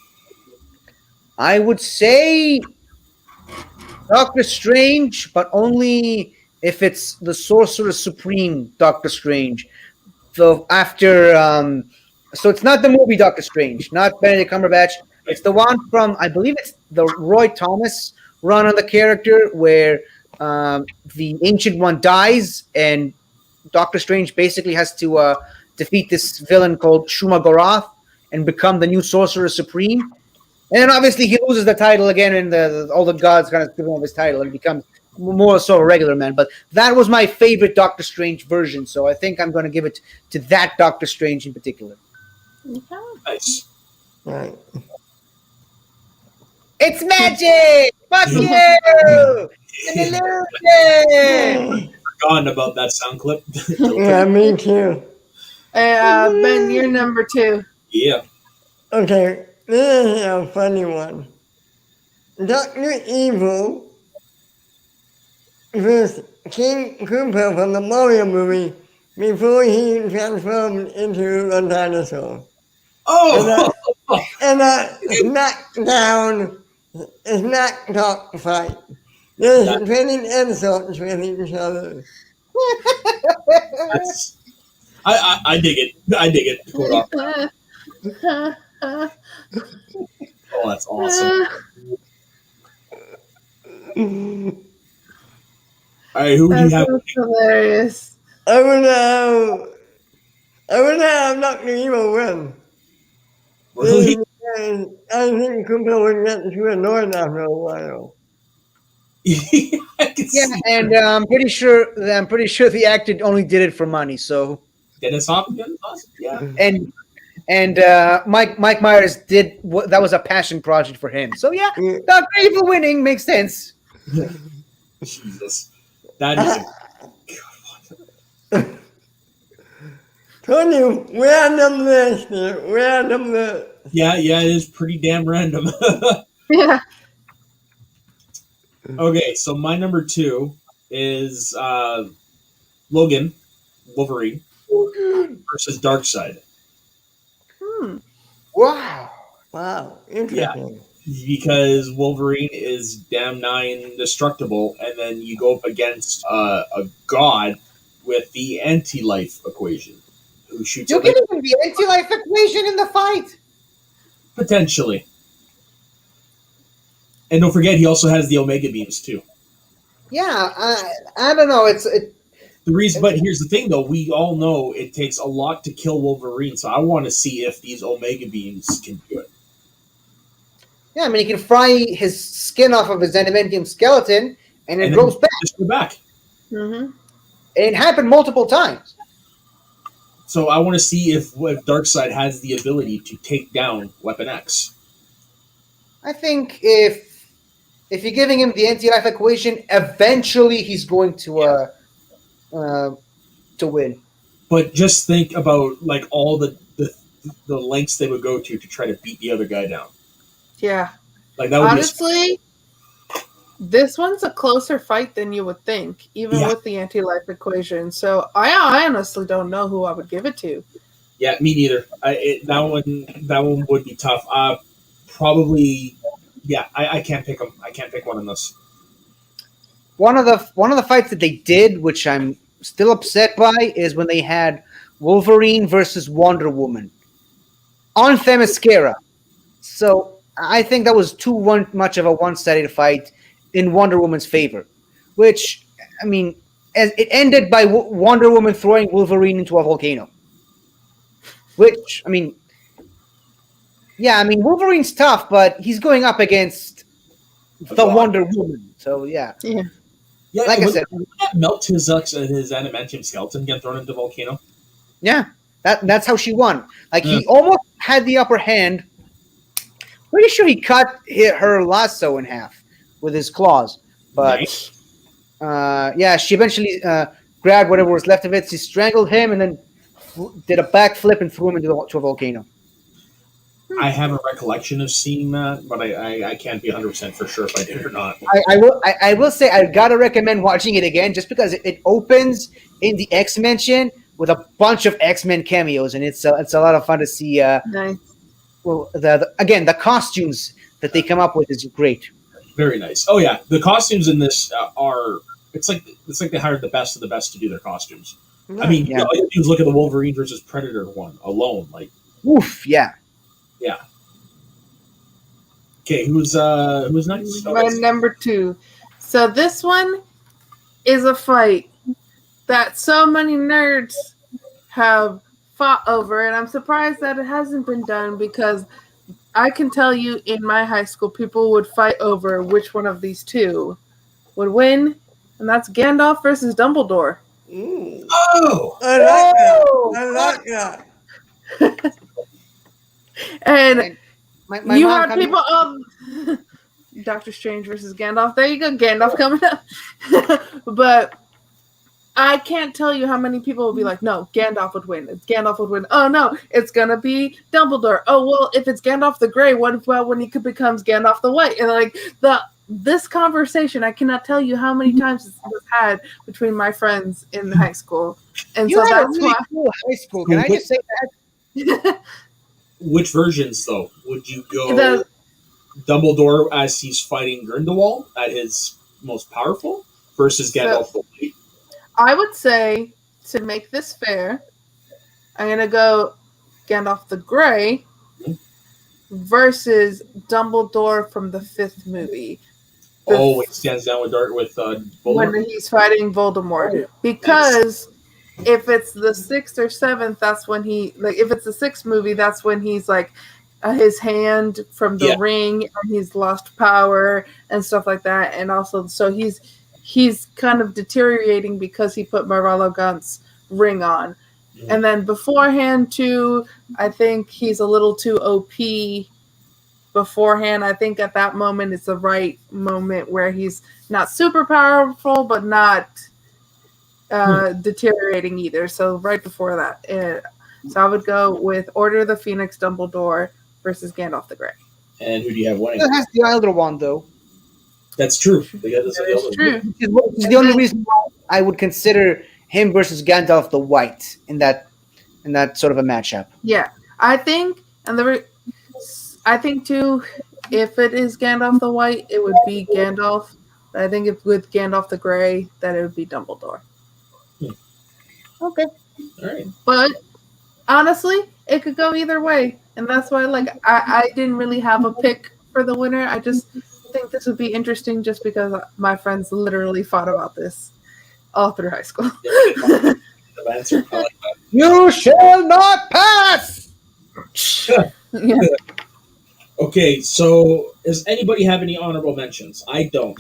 I would say Doctor Strange, but only if it's the Sorcerer Supreme Doctor Strange. So so it's not the movie Doctor Strange, not Benedict Cumberbatch. It's the one from, I believe it's the Roy Thomas run on the character where the Ancient One dies and Doctor Strange basically has to defeat this villain called Shuma Gorath and become the new Sorcerer Supreme. And then obviously he loses the title again, and all the gods kind of give him his title and becomes more so a regular man. But that was my favorite Doctor Strange version, so I think I'm going to give it to that Doctor Strange in particular. Nice. Right. It's magic! Fuck you! It's an illusion! Forgotten about that sound clip. Yeah, me too. Ben, you're number 2. Yeah. Okay, this is a funny one. Dr. Evil versus King Koopa from the Mario movie before he transformed into a dinosaur. Oh! And a knockdown, a knock-talk fight. They're trading insults with each other. I dig it. I dig it. To quote off. Oh, that's awesome. All right, who do you have? That's hilarious. I would have Dr. Evil win. Really? I think Koopa would get too annoyed after a while. I can Yeah, see and I'm pretty sure the actor only did it for money. So Dennis Hopkins. Awesome. Yeah. and Mike Myers that was a passion project for him. So yeah, Dr. Evil winning makes sense. Jesus, that is. Told you, random list here, random list. Yeah, it is pretty damn random. Yeah. Okay, so my number 2 is Logan, Wolverine, versus Darkseid. Wow, interesting. Because Wolverine is damn nigh indestructible, and then you go up against a god with the anti-life equation, who shoots. You can even be anti-life equation in the fight. Potentially. And don't forget, he also has the Omega beams too. Yeah, I don't know. The reason, but here's the thing, though: we all know it takes a lot to kill Wolverine. So I want to see if these Omega beams can do it. Yeah, I mean, he can fry his skin off of his adamantium skeleton, and it And grows then back. just go back. Mm-hmm. It happened multiple times. So I want to see if Darkseid has the ability to take down Weapon X. I think if you're giving him the anti-life equation, eventually he's going to win. But just think about like all the lengths they would go to try to beat the other guy down. Yeah. Like that would Honestly, this one's a closer fight than you would think, even Yeah. with the anti-life equation. So I honestly don't know who I would give it to. Yeah, me neither. That one would be tough. Probably. Yeah, I can't pick them. I can't pick one in this. One of the fights that they did, which I'm still upset by, is when they had Wolverine versus Wonder Woman on Themyscira. So I think that was too much of a one-sided fight in Wonder Woman's favor. Which, I mean, as it ended by Wonder Woman throwing Wolverine into a volcano. Which, I mean, yeah, I mean, Wolverine's tough, but he's going up against the Wonder Woman. So, yeah. Yeah. Yeah, Like I said, would that melt his adamantium skeleton get thrown into the volcano? yeah, that's how she won. Like, he almost had the upper hand. Pretty sure he cut her lasso in half with his claws. But, Nice. yeah, she eventually grabbed whatever was left of it. She strangled him and then did a backflip and threw him into a volcano. I have a recollection of seeing that, but I can't be 100% for sure if I did or not. I will say I gotta recommend watching it again just because it opens in the X-Mention with a bunch of X-Men cameos, and it's a lot of fun to see. Nice. Well, the costumes that they come up with is great. Very nice. Oh yeah, the costumes in this are. It's like they hired the best of the best to do their costumes. I mean, Yeah. all you do is look at the Wolverine versus Predator one alone. Like, Oof, yeah. yeah. Okay, who's next? My number 2. So this one is a fight that so many nerds have fought over, and I'm surprised that it hasn't been done because I can tell you in my high school people would fight over which one of these two would win, and that's Gandalf versus Dumbledore. Ooh. Oh, I like that. I like that. And My you mom had coming- people Doctor Strange versus Gandalf. There you go, Gandalf coming up. But I can't tell you how many people will be like, no, Gandalf would win. Gandalf would win. Oh no, it's gonna be Dumbledore. Oh well, if it's Gandalf the Grey, what about when he becomes Gandalf the White? And like this conversation, I cannot tell you how many times it was had between my friends in high school. And You so had a that's really why cool high school. Can I just say that? which versions though? Would you go The- Dumbledore as he's fighting Grindelwald at his most powerful versus Gandalf the White? I would say, to make this fair, I'm going to go Gandalf the Grey versus Dumbledore from the 5th movie. Oh, he stands down with Voldemort. When he's fighting Voldemort. Because if it's the 6th or 7th, that's when if it's the 6th movie, that's when he's like, his hand from the ring, and he's lost power and stuff like that. And also, so he's kind of deteriorating because he put Morello Gaunt's ring on. Mm-hmm. And then beforehand, too, I think he's a little too OP beforehand. I think at that moment, it's the right moment where he's not super powerful, but not deteriorating either. So right before that. So I would go with Order of the Phoenix, Dumbledore versus Gandalf the Grey. And who do you have winning? It has the elder one, though. That's true. That's True. Which is the only reason why I would consider him versus Gandalf the White in that sort of a matchup. Yeah, I think, I think too, if it is Gandalf the White, it would be Gandalf. I think if with Gandalf the Grey, that it would be Dumbledore. Okay. All right. But honestly, it could go either way, and that's why I didn't really have a pick for the winner. I just think this would be interesting just because my friends literally fought about this all through high school. Answer. I like that. You shall not pass! Yeah. Okay, so does anybody have any honorable mentions? I don't.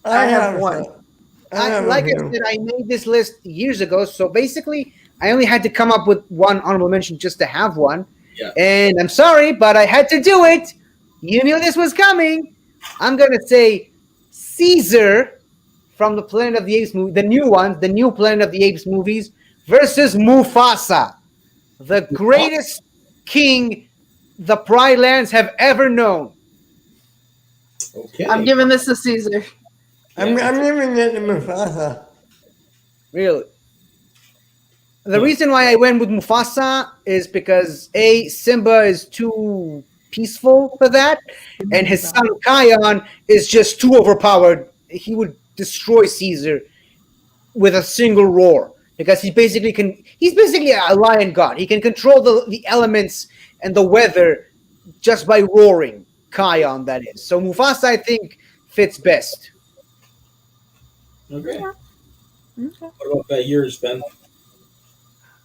I have one. some. I have Like a I few. said, I made this list years ago, so basically, I only had to come up with one honorable mention just to have one. Yeah. And I'm sorry, but I had to do it. You knew this was coming. I'm gonna say Caesar from the Planet of the Apes movie, the new ones, the new Planet of the Apes movies, versus Mufasa, the greatest king the Pride Lands have ever known. Okay. I'm giving this to Caesar. I'm giving it to Mufasa. Really. The reason why I went with Mufasa is because Simba is too peaceful for that, and his son Kion is just too overpowered. He would destroy Caesar with a single roar because he's basically a lion god. He can control the elements and the weather just by roaring. Kion, that is. So Mufasa, I think, fits best. Okay. Okay. What about yours, Ben?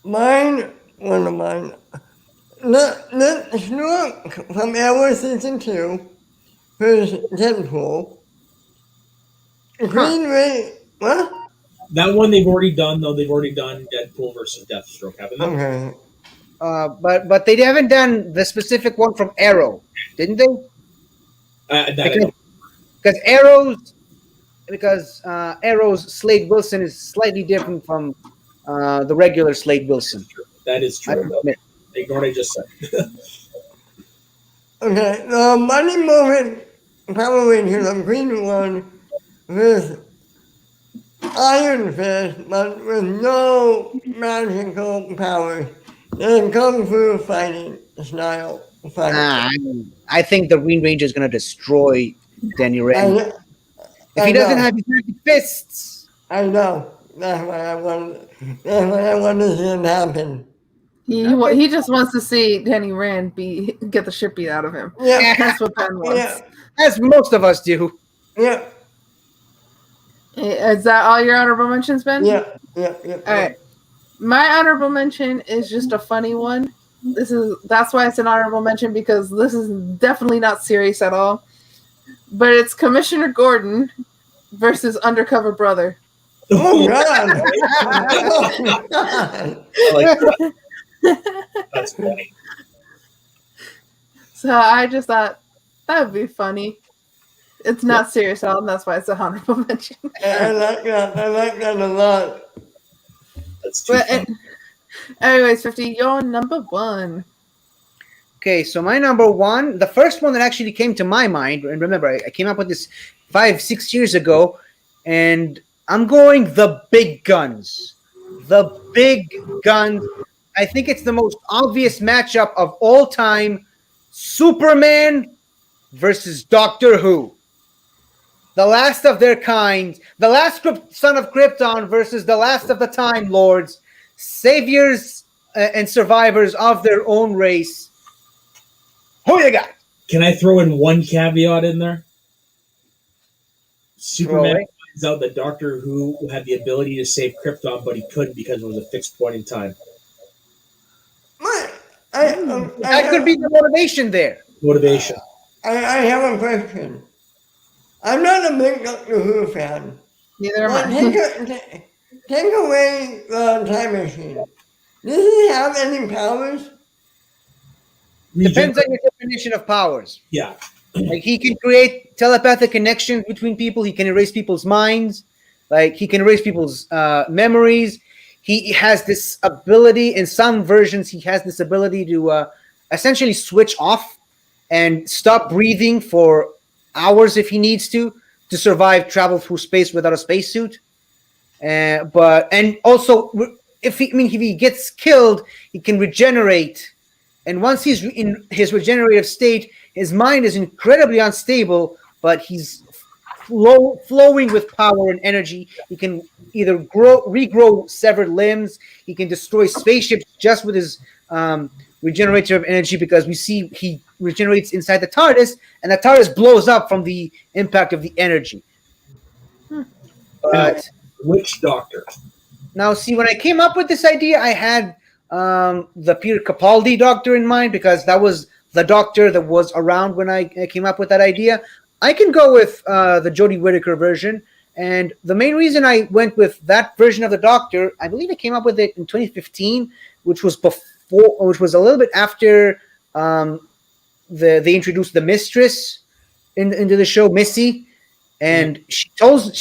One of mine. The Snook from Arrow Season 2 versus Deadpool. Green Ray. What? That one they've already done, though. They've already done Deadpool versus Deathstroke, haven't they? Okay. But they haven't done the specific one from Arrow, didn't they? That I don't- Because Arrow's Slade Wilson is slightly different from the regular Slade Wilson. that is I true. don't admit. Ignore what I just said. Okay. The money moment probably to the green one with Iron Fist, but with no magical powers. And Kung Fu fighting style fighting. I think the Green Ranger is going to destroy Danny Rand. I If he doesn't have his magic fists, I know. That's what I want. That's what I want to see it happen. He just wants to see Danny Rand get the shit beat out of him. Yeah. That's what Ben wants. Yeah. as most of us do. Yeah. Is that all your honorable mentions, Ben? Yeah. Yeah. All right. My honorable mention is just a funny one. That's why it's an honorable mention, because this is definitely not serious at all. But it's Commissioner Gordon versus Undercover Brother. Oh God. Oh God. I like that. That's funny. So I just thought that would be funny. It's not serious at all, and that's why it's a honorable mention. I like that. I like that a lot. That's too But funny. anyways, 50, you're number one. Okay, so my number one, the first one that actually came to my mind, and remember, I came up with this 5-6 years ago, and I'm going the big guns. The big guns. I think it's the most obvious matchup of all time. Superman versus Doctor Who. The last of their kind. The last son of Krypton versus the last of the Time Lords. Saviors and survivors of their own race. Who you got? Can I throw in one caveat in there? Superman away. finds out that Doctor Who had the ability to save Krypton, but he couldn't because it was a fixed point in time. That could be the motivation there. Motivation. I have a question. I'm not a big Doctor Who fan. Neither am But I. take away the time machine. Does he have any powers? Depends on your definition of powers. Yeah. Like, he can create telepathic connections between people. He can erase people's minds. Like, he can erase people's memories. He has this ability, in some versions, he has this ability to essentially switch off and stop breathing for hours if he needs to survive travel through space without a spacesuit. And also, if he gets killed, he can regenerate. And once he's in his regenerative state, his mind is incredibly unstable, but he's flowing with power and energy. He can either regrow severed limbs. He can destroy spaceships just with his regenerative energy, because we see he regenerates inside the TARDIS, and the TARDIS blows up from the impact of the energy. But Which Doctor? now, see, when I came up with this idea, I had the Peter Capaldi Doctor in mind, because that was the Doctor that was around when I came up with that idea. I can go with the Jodie Whittaker version. And the main reason I went with that version of the Doctor, I believe I came up with it in 2015, which was a little bit after they introduced the Mistress into the show, Missy, and she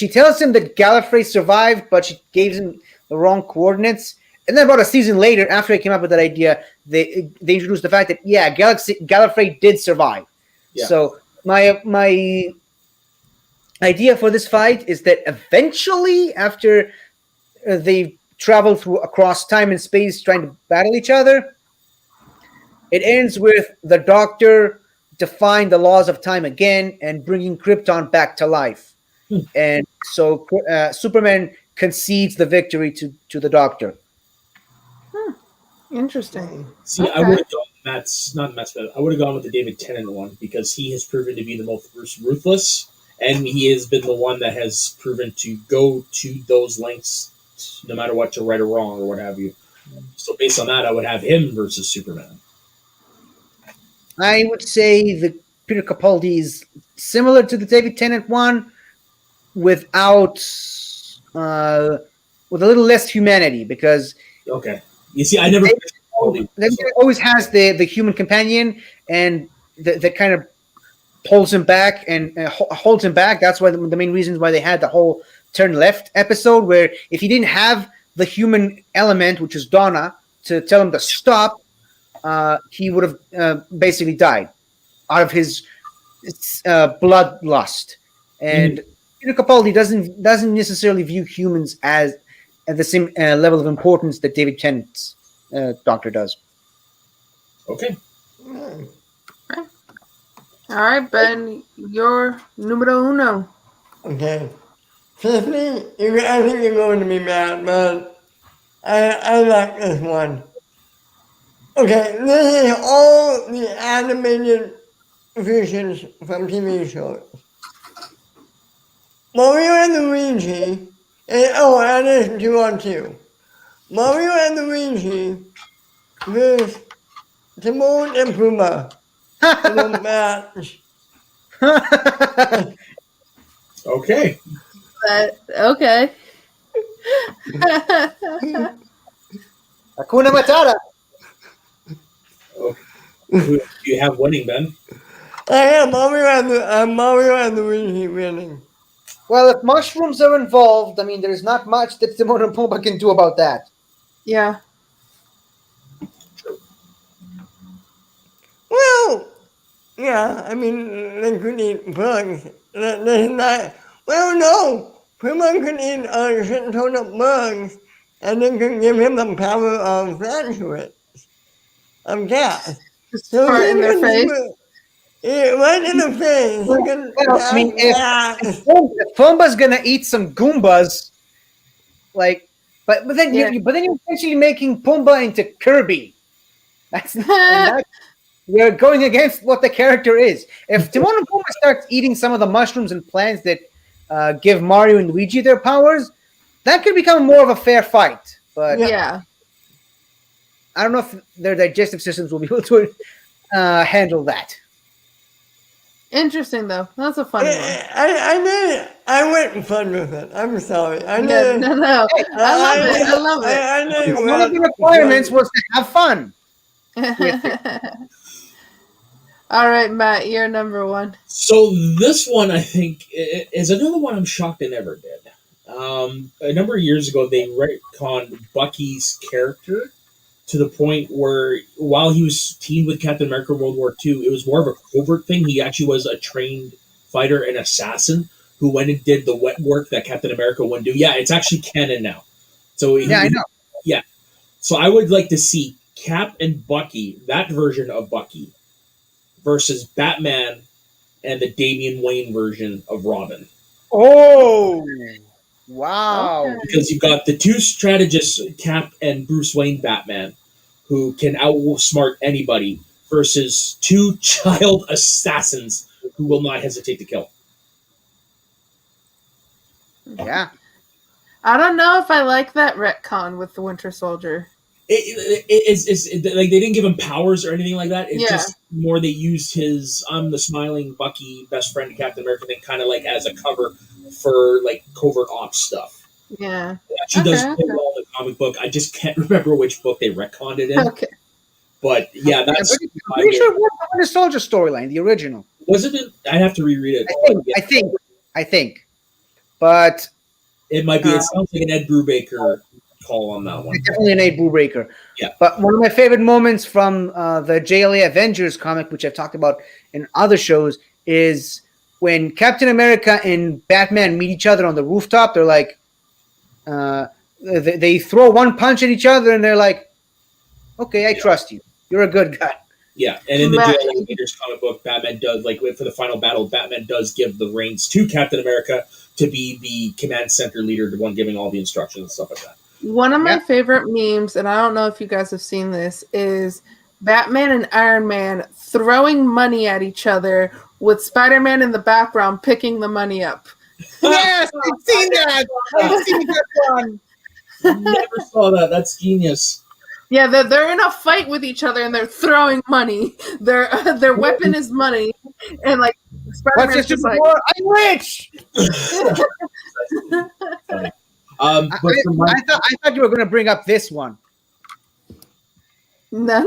tells him that Gallifrey survived, but she gave him the wrong coordinates. And then about a season later, after I came up with that idea, they introduced the fact that Gallifrey did survive. Yeah. So my idea for this fight is that eventually, after they travel across time and space trying to battle each other, it ends with the Doctor defying the laws of time again and bringing Krypton back to life. And so Superman concedes the victory to the Doctor. Interesting. See, okay. I would have gone. I would have gone with the David Tennant one because he has proven to be the most ruthless, and he has been the one that has proven to go to those lengths, no matter what, to right or wrong or what have you. So based on that, I would have him versus Superman. I would say the Peter Capaldi is similar to the David Tennant one, without with a little less humanity because. Okay. You see, I never. Always has the human companion, and that kind of pulls him back and holds him back. That's why the main reasons why they had the whole turn left episode, where if he didn't have the human element, which is Donna, to tell him to stop, he would have basically died out of his bloodlust. And Peter Capaldi doesn't necessarily view humans as at the same level of importance that David Tennant's Doctor does. Okay. All right, Ben, you're numero uno. Okay. Tiffany, I think you're going to be mad, but I like this one. Okay, this is all the animated versions from TV shows. Mario and Luigi, and there's 2-on-2. Mario and Luigi versus Timon and Pumbaa in a match. Okay. Okay. Hakuna Matata. Do you have winning, Ben? I have Mario and Luigi winning. Well, if mushrooms are involved, I mean, there's not much that Timon and Pumbaa can do about that. Yeah. Well, yeah, I mean, they could eat bugs. There's not. Well, no. Pumbaa could eat a shit ton of bugs, and then could give him the power of flatulence, of gas. So fart in their face. Right in the face. Well, I mean, if Pumbaa's gonna eat some Goombas, like, but then you're essentially making Pumbaa into Kirby. You're going against what the character is. If Timon and Pumbaa starts eating some of the mushrooms and plants that give Mario and Luigi their powers, that could become more of a fair fight. But yeah, I don't know if their digestive systems will be able to handle that. Interesting though. That's a fun one. I went fun with it. I'm sorry. No. I love it. One of the requirements was to have fun. All right, Matt, you're number one. So this one, I think, is another one I'm shocked they never did. A number of years ago, they retconned Bucky's character to the point where while he was teamed with Captain America in World War II, it was more of a covert thing. He actually was a trained fighter and assassin who went and did the wet work that Captain America wouldn't do. Yeah, it's actually canon now. So I know. Yeah. So I would like to see Cap and Bucky, that version of Bucky, versus Batman and the Damian Wayne version of Robin. Oh, wow. Okay. Because you've got the two strategists, Cap and Bruce Wayne Batman, who can outsmart anybody, versus two child assassins who will not hesitate to kill. Yeah. I don't know if I like that retcon with the Winter Soldier. it's like they didn't give him powers or anything like that. It's Yeah. just more they used his I'm the smiling Bucky best friend to Captain America thing kind of like as a cover for like covert ops stuff. Yeah. It actually does Okay, play well in the comic book. I just can't remember which book they retconned it in. Okay. But yeah, that's I'm pretty sure it was the Winter Soldier storyline, the original. was it? I'd have to reread it. I think. But It might be. It sounds like an Ed Brubaker call on that one. definitely an Aid Breaker. Yeah. But one of my favorite moments from the JLA Avengers comic, which I've talked about in other shows, is when Captain America and Batman meet each other on the rooftop. They're like, they throw one punch at each other, and they're like, "Okay, I trust you. You're a good guy." Yeah, and in the Right. JLA Avengers comic book, Batman does like for the final battle. Batman does give the reins to Captain America to be the command center leader, the one giving all the instructions and stuff like that. One of my Yeah. favorite memes, and I don't know if you guys have seen this, is Batman and Iron Man throwing money at each other with Spider-Man in the background picking the money up. Yes, I've seen that. I've seen that one. Never saw that. That's genius. Yeah, they're in a fight with each other and they're throwing money. Their weapon is money, and like What's Spider-Man's your just like, superpower? I'm rich. But for my, I thought you were going to bring up this one. no.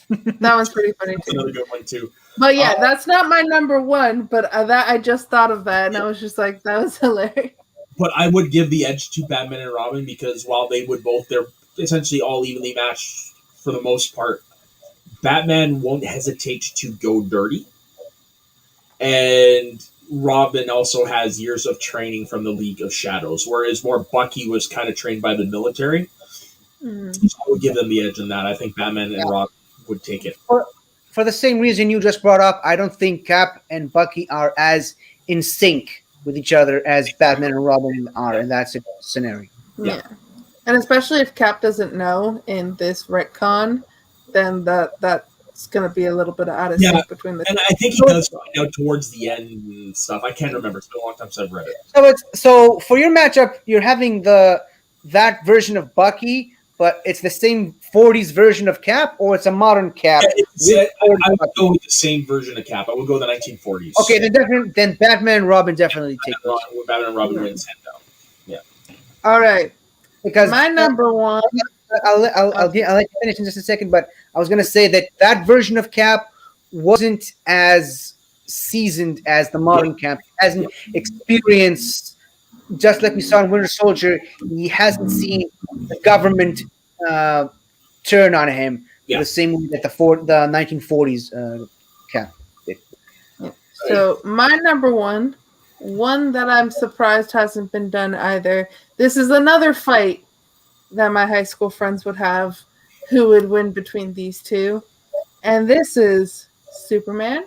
That was pretty funny that's too. another good one too. But yeah, that's not my number one. But that I just thought of that, and I was just like, that was hilarious. But I would give the edge to Batman and Robin because while they would both, they're essentially all evenly matched for the most part. Batman won't hesitate to go dirty, and Robin also has years of training from the League of Shadows, whereas more Bucky was kind of trained by the military. Mm. So I would give them the edge in that. I think Batman and Robin would take it. For the same reason you just brought up, I don't think Cap and Bucky are as in sync with each other as Batman and Robin are in that scenario. Yeah. And especially if Cap doesn't know in this retcon, then that's going to be a little bit out of sync between the And I think he does find out towards the end and stuff. I can't remember. It's been a long time since I've read it. So for your matchup, you're having that version of Bucky, but it's the same 40s version of Cap, or it's a modern Cap. I would go with the same version of Cap. I would go with the 1940s. Okay, then Batman and Robin definitely take it. Batman and Robin wins hand down. Yeah. All right. Because My number one. I'll let you finish in just a second, but I was going to say that version of Cap wasn't as seasoned as the modern Cap. He hasn't experienced, just like we saw in Winter Soldier, he hasn't seen the government turn on him the same way that the 1940s Cap did. So my number one that I'm surprised hasn't been done either. This is another fight that my high school friends would have, who would win between these two. And this is Superman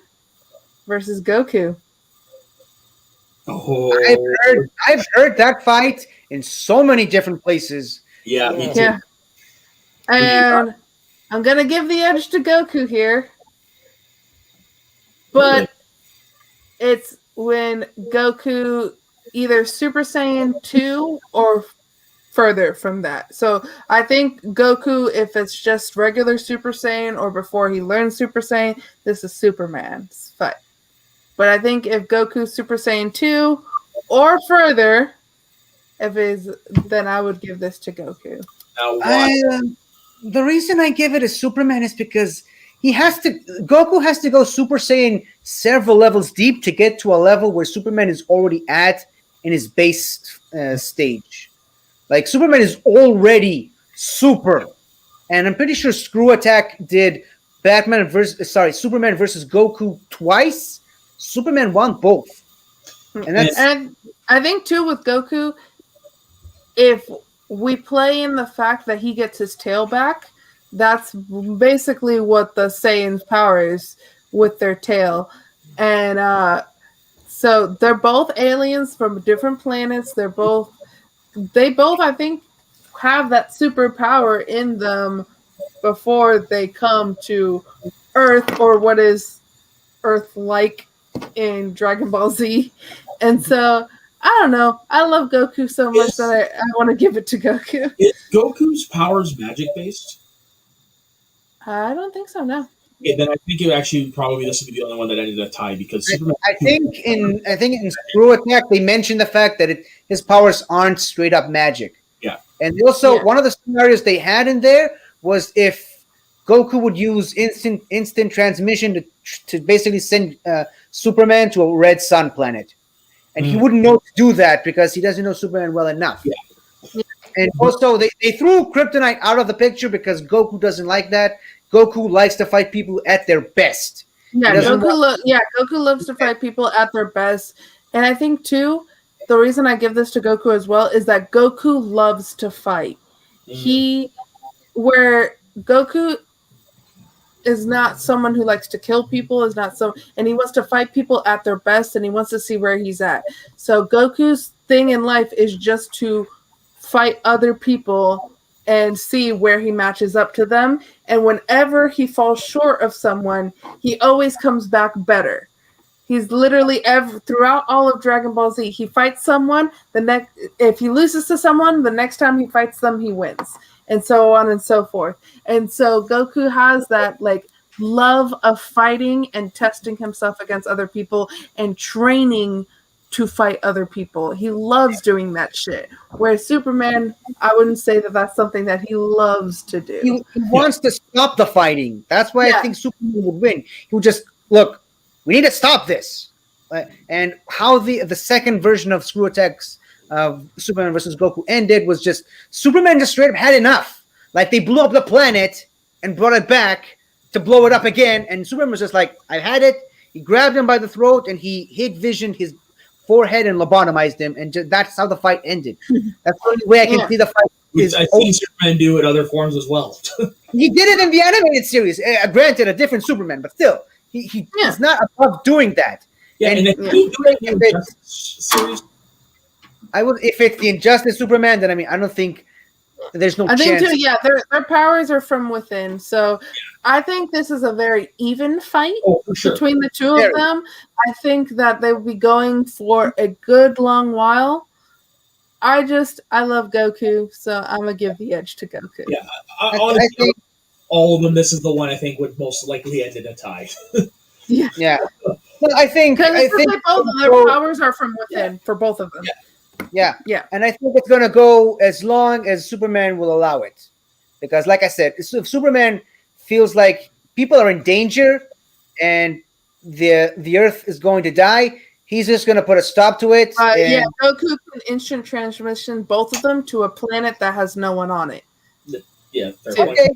versus Goku. Oh. I've heard that fight in so many different places. Yeah, me too. Yeah. And I'm going to give the edge to Goku here. But it's when Goku either Super Saiyan 2 or further from that. So I think Goku, if it's just regular Super Saiyan or before he learns Super Saiyan, this is Superman's fight. But I think if Goku Super Saiyan 2 or further, then I would give this to Goku. Now, the reason I give it a Superman is because Goku has to go Super Saiyan several levels deep to get to a level where Superman is already at in his base stage. Like, Superman is already super. And I'm pretty sure Screw Attack did Superman versus Goku twice. Superman won both. And I think, too, with Goku, if we play in the fact that he gets his tail back, that's basically what the Saiyan's power is with their tail. And so they're both aliens from different planets. They both, I think, have that superpower in them before they come to Earth, or what is Earth like in Dragon Ball Z. And so I don't know. I love Goku so much that I want to give it to Goku. Is Goku's powers magic based? I don't think so. No. Yeah, then I think it actually probably this would be the only one that ended a tie because Superman. I think in Screw Attack they mentioned the fact that his powers aren't straight up magic. Yeah. And also one of the scenarios they had in there was if Goku would use instant transmission to basically send Superman to a red sun planet, and he wouldn't know to do that because he doesn't know Superman well enough. Yeah. And also they threw Kryptonite out of the picture because Goku doesn't like that. Goku likes to fight people at their best. Yeah, Goku loves to fight people at their best. And I think, too, the reason I give this to Goku as well is that Goku loves to fight. Where Goku is not someone who likes to kill people, and he wants to fight people at their best, and he wants to see where he's at. So Goku's thing in life is just to fight other people and see where he matches up to them. And whenever he falls short of someone, he always comes back better. He's literally throughout all of Dragon Ball Z, he fights someone. If he loses to someone, the next time he fights them, he wins, and so on and so forth. And so Goku has that love of fighting and testing himself against other people and training to fight other people. He loves doing that shit. Whereas Superman, I wouldn't say that that's something that he loves to do. He wants to stop the fighting. That's why I think Superman would win. He would just, look, we need to stop this. And how the second version of Screw Attack's Superman versus Goku ended was just, Superman just straight up had enough. Like, they blew up the planet and brought it back to blow it up again. And Superman was just like, I've had it. He grabbed him by the throat and he hit Vision his forehead and lobotomized him, and that's how the fight ended. That's the only way I can see the fight. I think Superman do in other forms as well. He did it in the animated series. Granted, a different Superman, but still, he's not above doing that. Yeah, and if he do it in the Injustice series, if it's the Injustice Superman, then I don't think there's no chance. I think too, their powers are from within. So I think this is a very even fight between the two of them. I think that they will be going for a good long while. I love Goku, so I'm gonna give the edge to Goku. Yeah, honestly, I think all of them. This is the one I think would most likely end in a tie. Yeah. Well, I think both of their powers are from within for both of them. Yeah. And I think it's gonna go as long as Superman will allow it, because, like I said, if Superman feels like people are in danger and the Earth is going to die, he's just going to put a stop to it. Goku can instant transmission both of them to a planet that has no one on it. Yeah. Okay.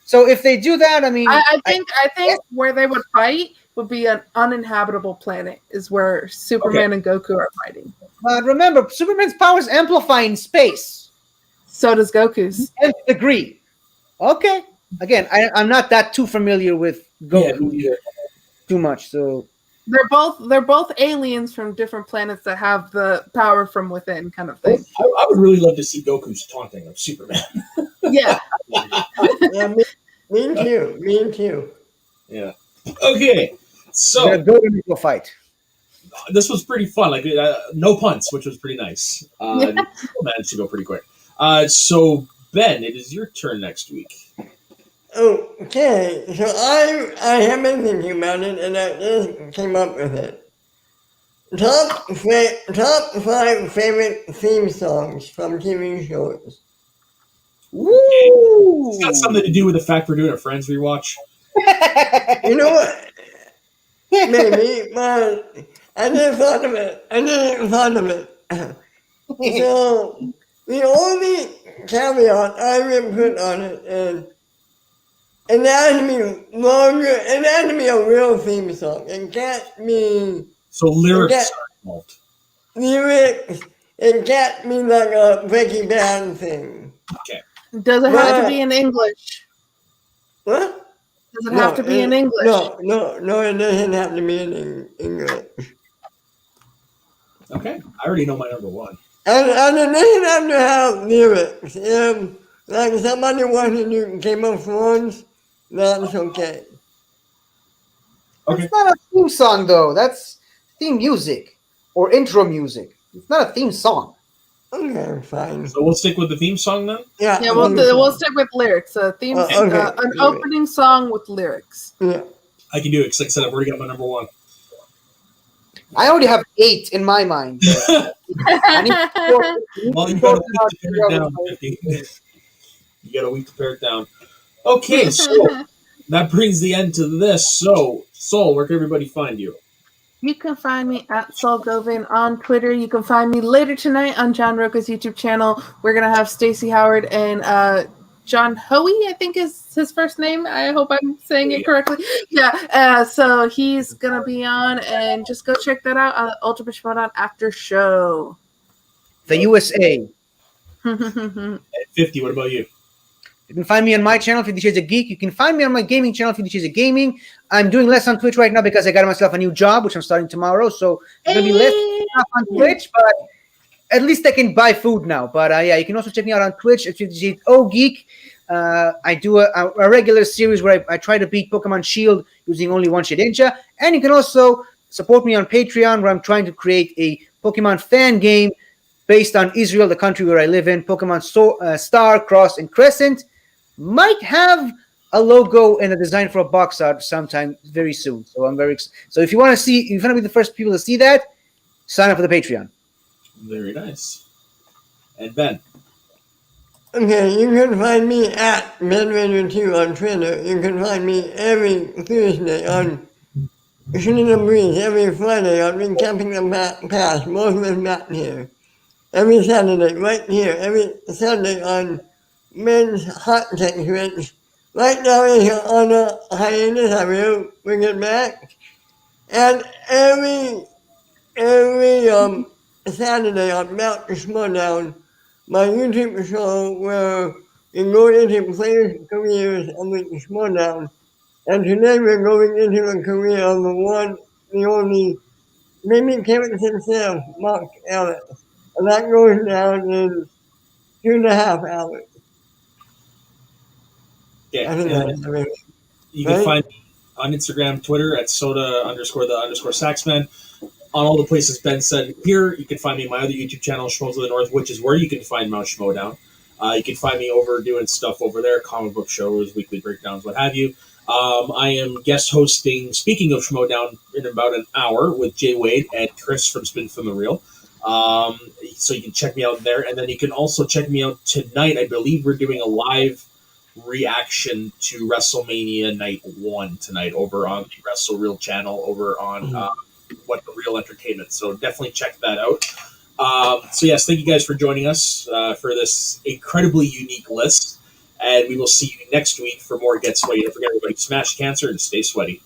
So if they do that, I think where they would fight would be an uninhabitable planet, is where Superman and Goku are fighting. But remember, Superman's powers amplify in space. So does Goku's. 10th degree. Okay. Again, I'm not that too familiar with Goku too much, so they're both aliens from different planets that have the power from within, kind of thing. I would really love to see Goku's taunting of Superman. Yeah. Me too. Yeah. Okay. So they're going to fight. This was pretty fun. Like no punts, which was pretty nice. Managed to go pretty quick. So Ben, it is your turn next week. Okay, so I have been thinking about it, and I just came up with it. Top 5 favorite theme songs from TV shows. Woo! It's got something to do with the fact we're doing a Friends rewatch. You know what? Maybe, but I didn't thought of it. So the only caveat I would put on it is it has to be a real theme song. It can't be. So lyrics are involved. It can't be like a Breaking Bad thing. Okay. Does it have to be in English? What? Does it have to be in English? No, it doesn't have to be in English. Okay. I already know my number one. And it doesn't have to have lyrics. Like somebody wanted to Game of Thrones, that's okay. That's not a theme song, though. That's theme music or intro music. It's not a theme song. Okay, fine. So we'll stick with the theme song then. Yeah, Yeah, we'll stick with lyrics. Theme, okay. an opening song with lyrics. Yeah. I can do it because, like I said, I've already got my number one. I already have 8 in my mind. I need Well, you got a week to pare it down. 50. You got a week to pare it down. Okay, so that brings the end to this. So, Sol, where can everybody find you? You can find me at SolGovin on Twitter. You can find me later tonight on John Roca's YouTube channel. We're going to have Stacey Howard and John Hoey, I think is his first name. I hope I'm saying it correctly. Yeah, so he's going to be on, and just go check that out on the Ultra Showdown After Show. The USA. At 50, what about you? You can find me on my channel, 50 Shades of Geek. You can find me on my gaming channel, 50 Shades of Gaming. I'm doing less on Twitch right now because I got myself a new job, which I'm starting tomorrow. So it's going to be less stuff on Twitch, but at least I can buy food now. But yeah, you can also check me out on Twitch at 50 Shades Geek. I do a regular series where I try to beat Pokemon Shield using only one Shedinja. And you can also support me on Patreon, where I'm trying to create a Pokemon fan game based on Israel, the country where I live in. Pokemon Star, Cross, and Crescent might have a logo and a design for a box art sometime very soon. So I'm very excited. So if you want to be the first people to see that, sign up for the Patreon. Very nice. And Ben. Okay, you can find me at BenRadio2 on Twitter. You can find me every Thursday on Shooting the Breeze, every Friday on Recapping the Past, both with Matt here. Every Saturday, right here. Every Sunday on Men's Hot Takes, which right now is on a hiatus. I will bring it back. And every Saturday on Mount Schmodown, my YouTube show where you go into players' careers of the Schmodown. And today we're going into the career of the one, the only, maybe Kevin himself, Mark Ellis. And that goes down in 2.5 hours. Yeah. I think that's really, You can find me on Instagram, Twitter at soda_the_saxman. On all the places Ben said here, you can find me on my other YouTube channel, Schmoes of the North, which is where you can find Mount Schmodown. You can find me over doing stuff over there, comic book shows, weekly breakdowns, what have you. I am guest hosting, speaking of Schmodown, in about an hour with Jay Wade and Chris from Spin from the Reel. So you can check me out there. And then you can also check me out tonight. I believe we're doing a live reaction to WrestleMania Night 1 tonight over on the Wrestle Reel channel over on What the Real Entertainment. So definitely check that out. So yes, thank you guys for joining us for this incredibly unique list. And we will see you next week for more Get Sweaty. Don't forget, everybody, smash cancer and stay sweaty.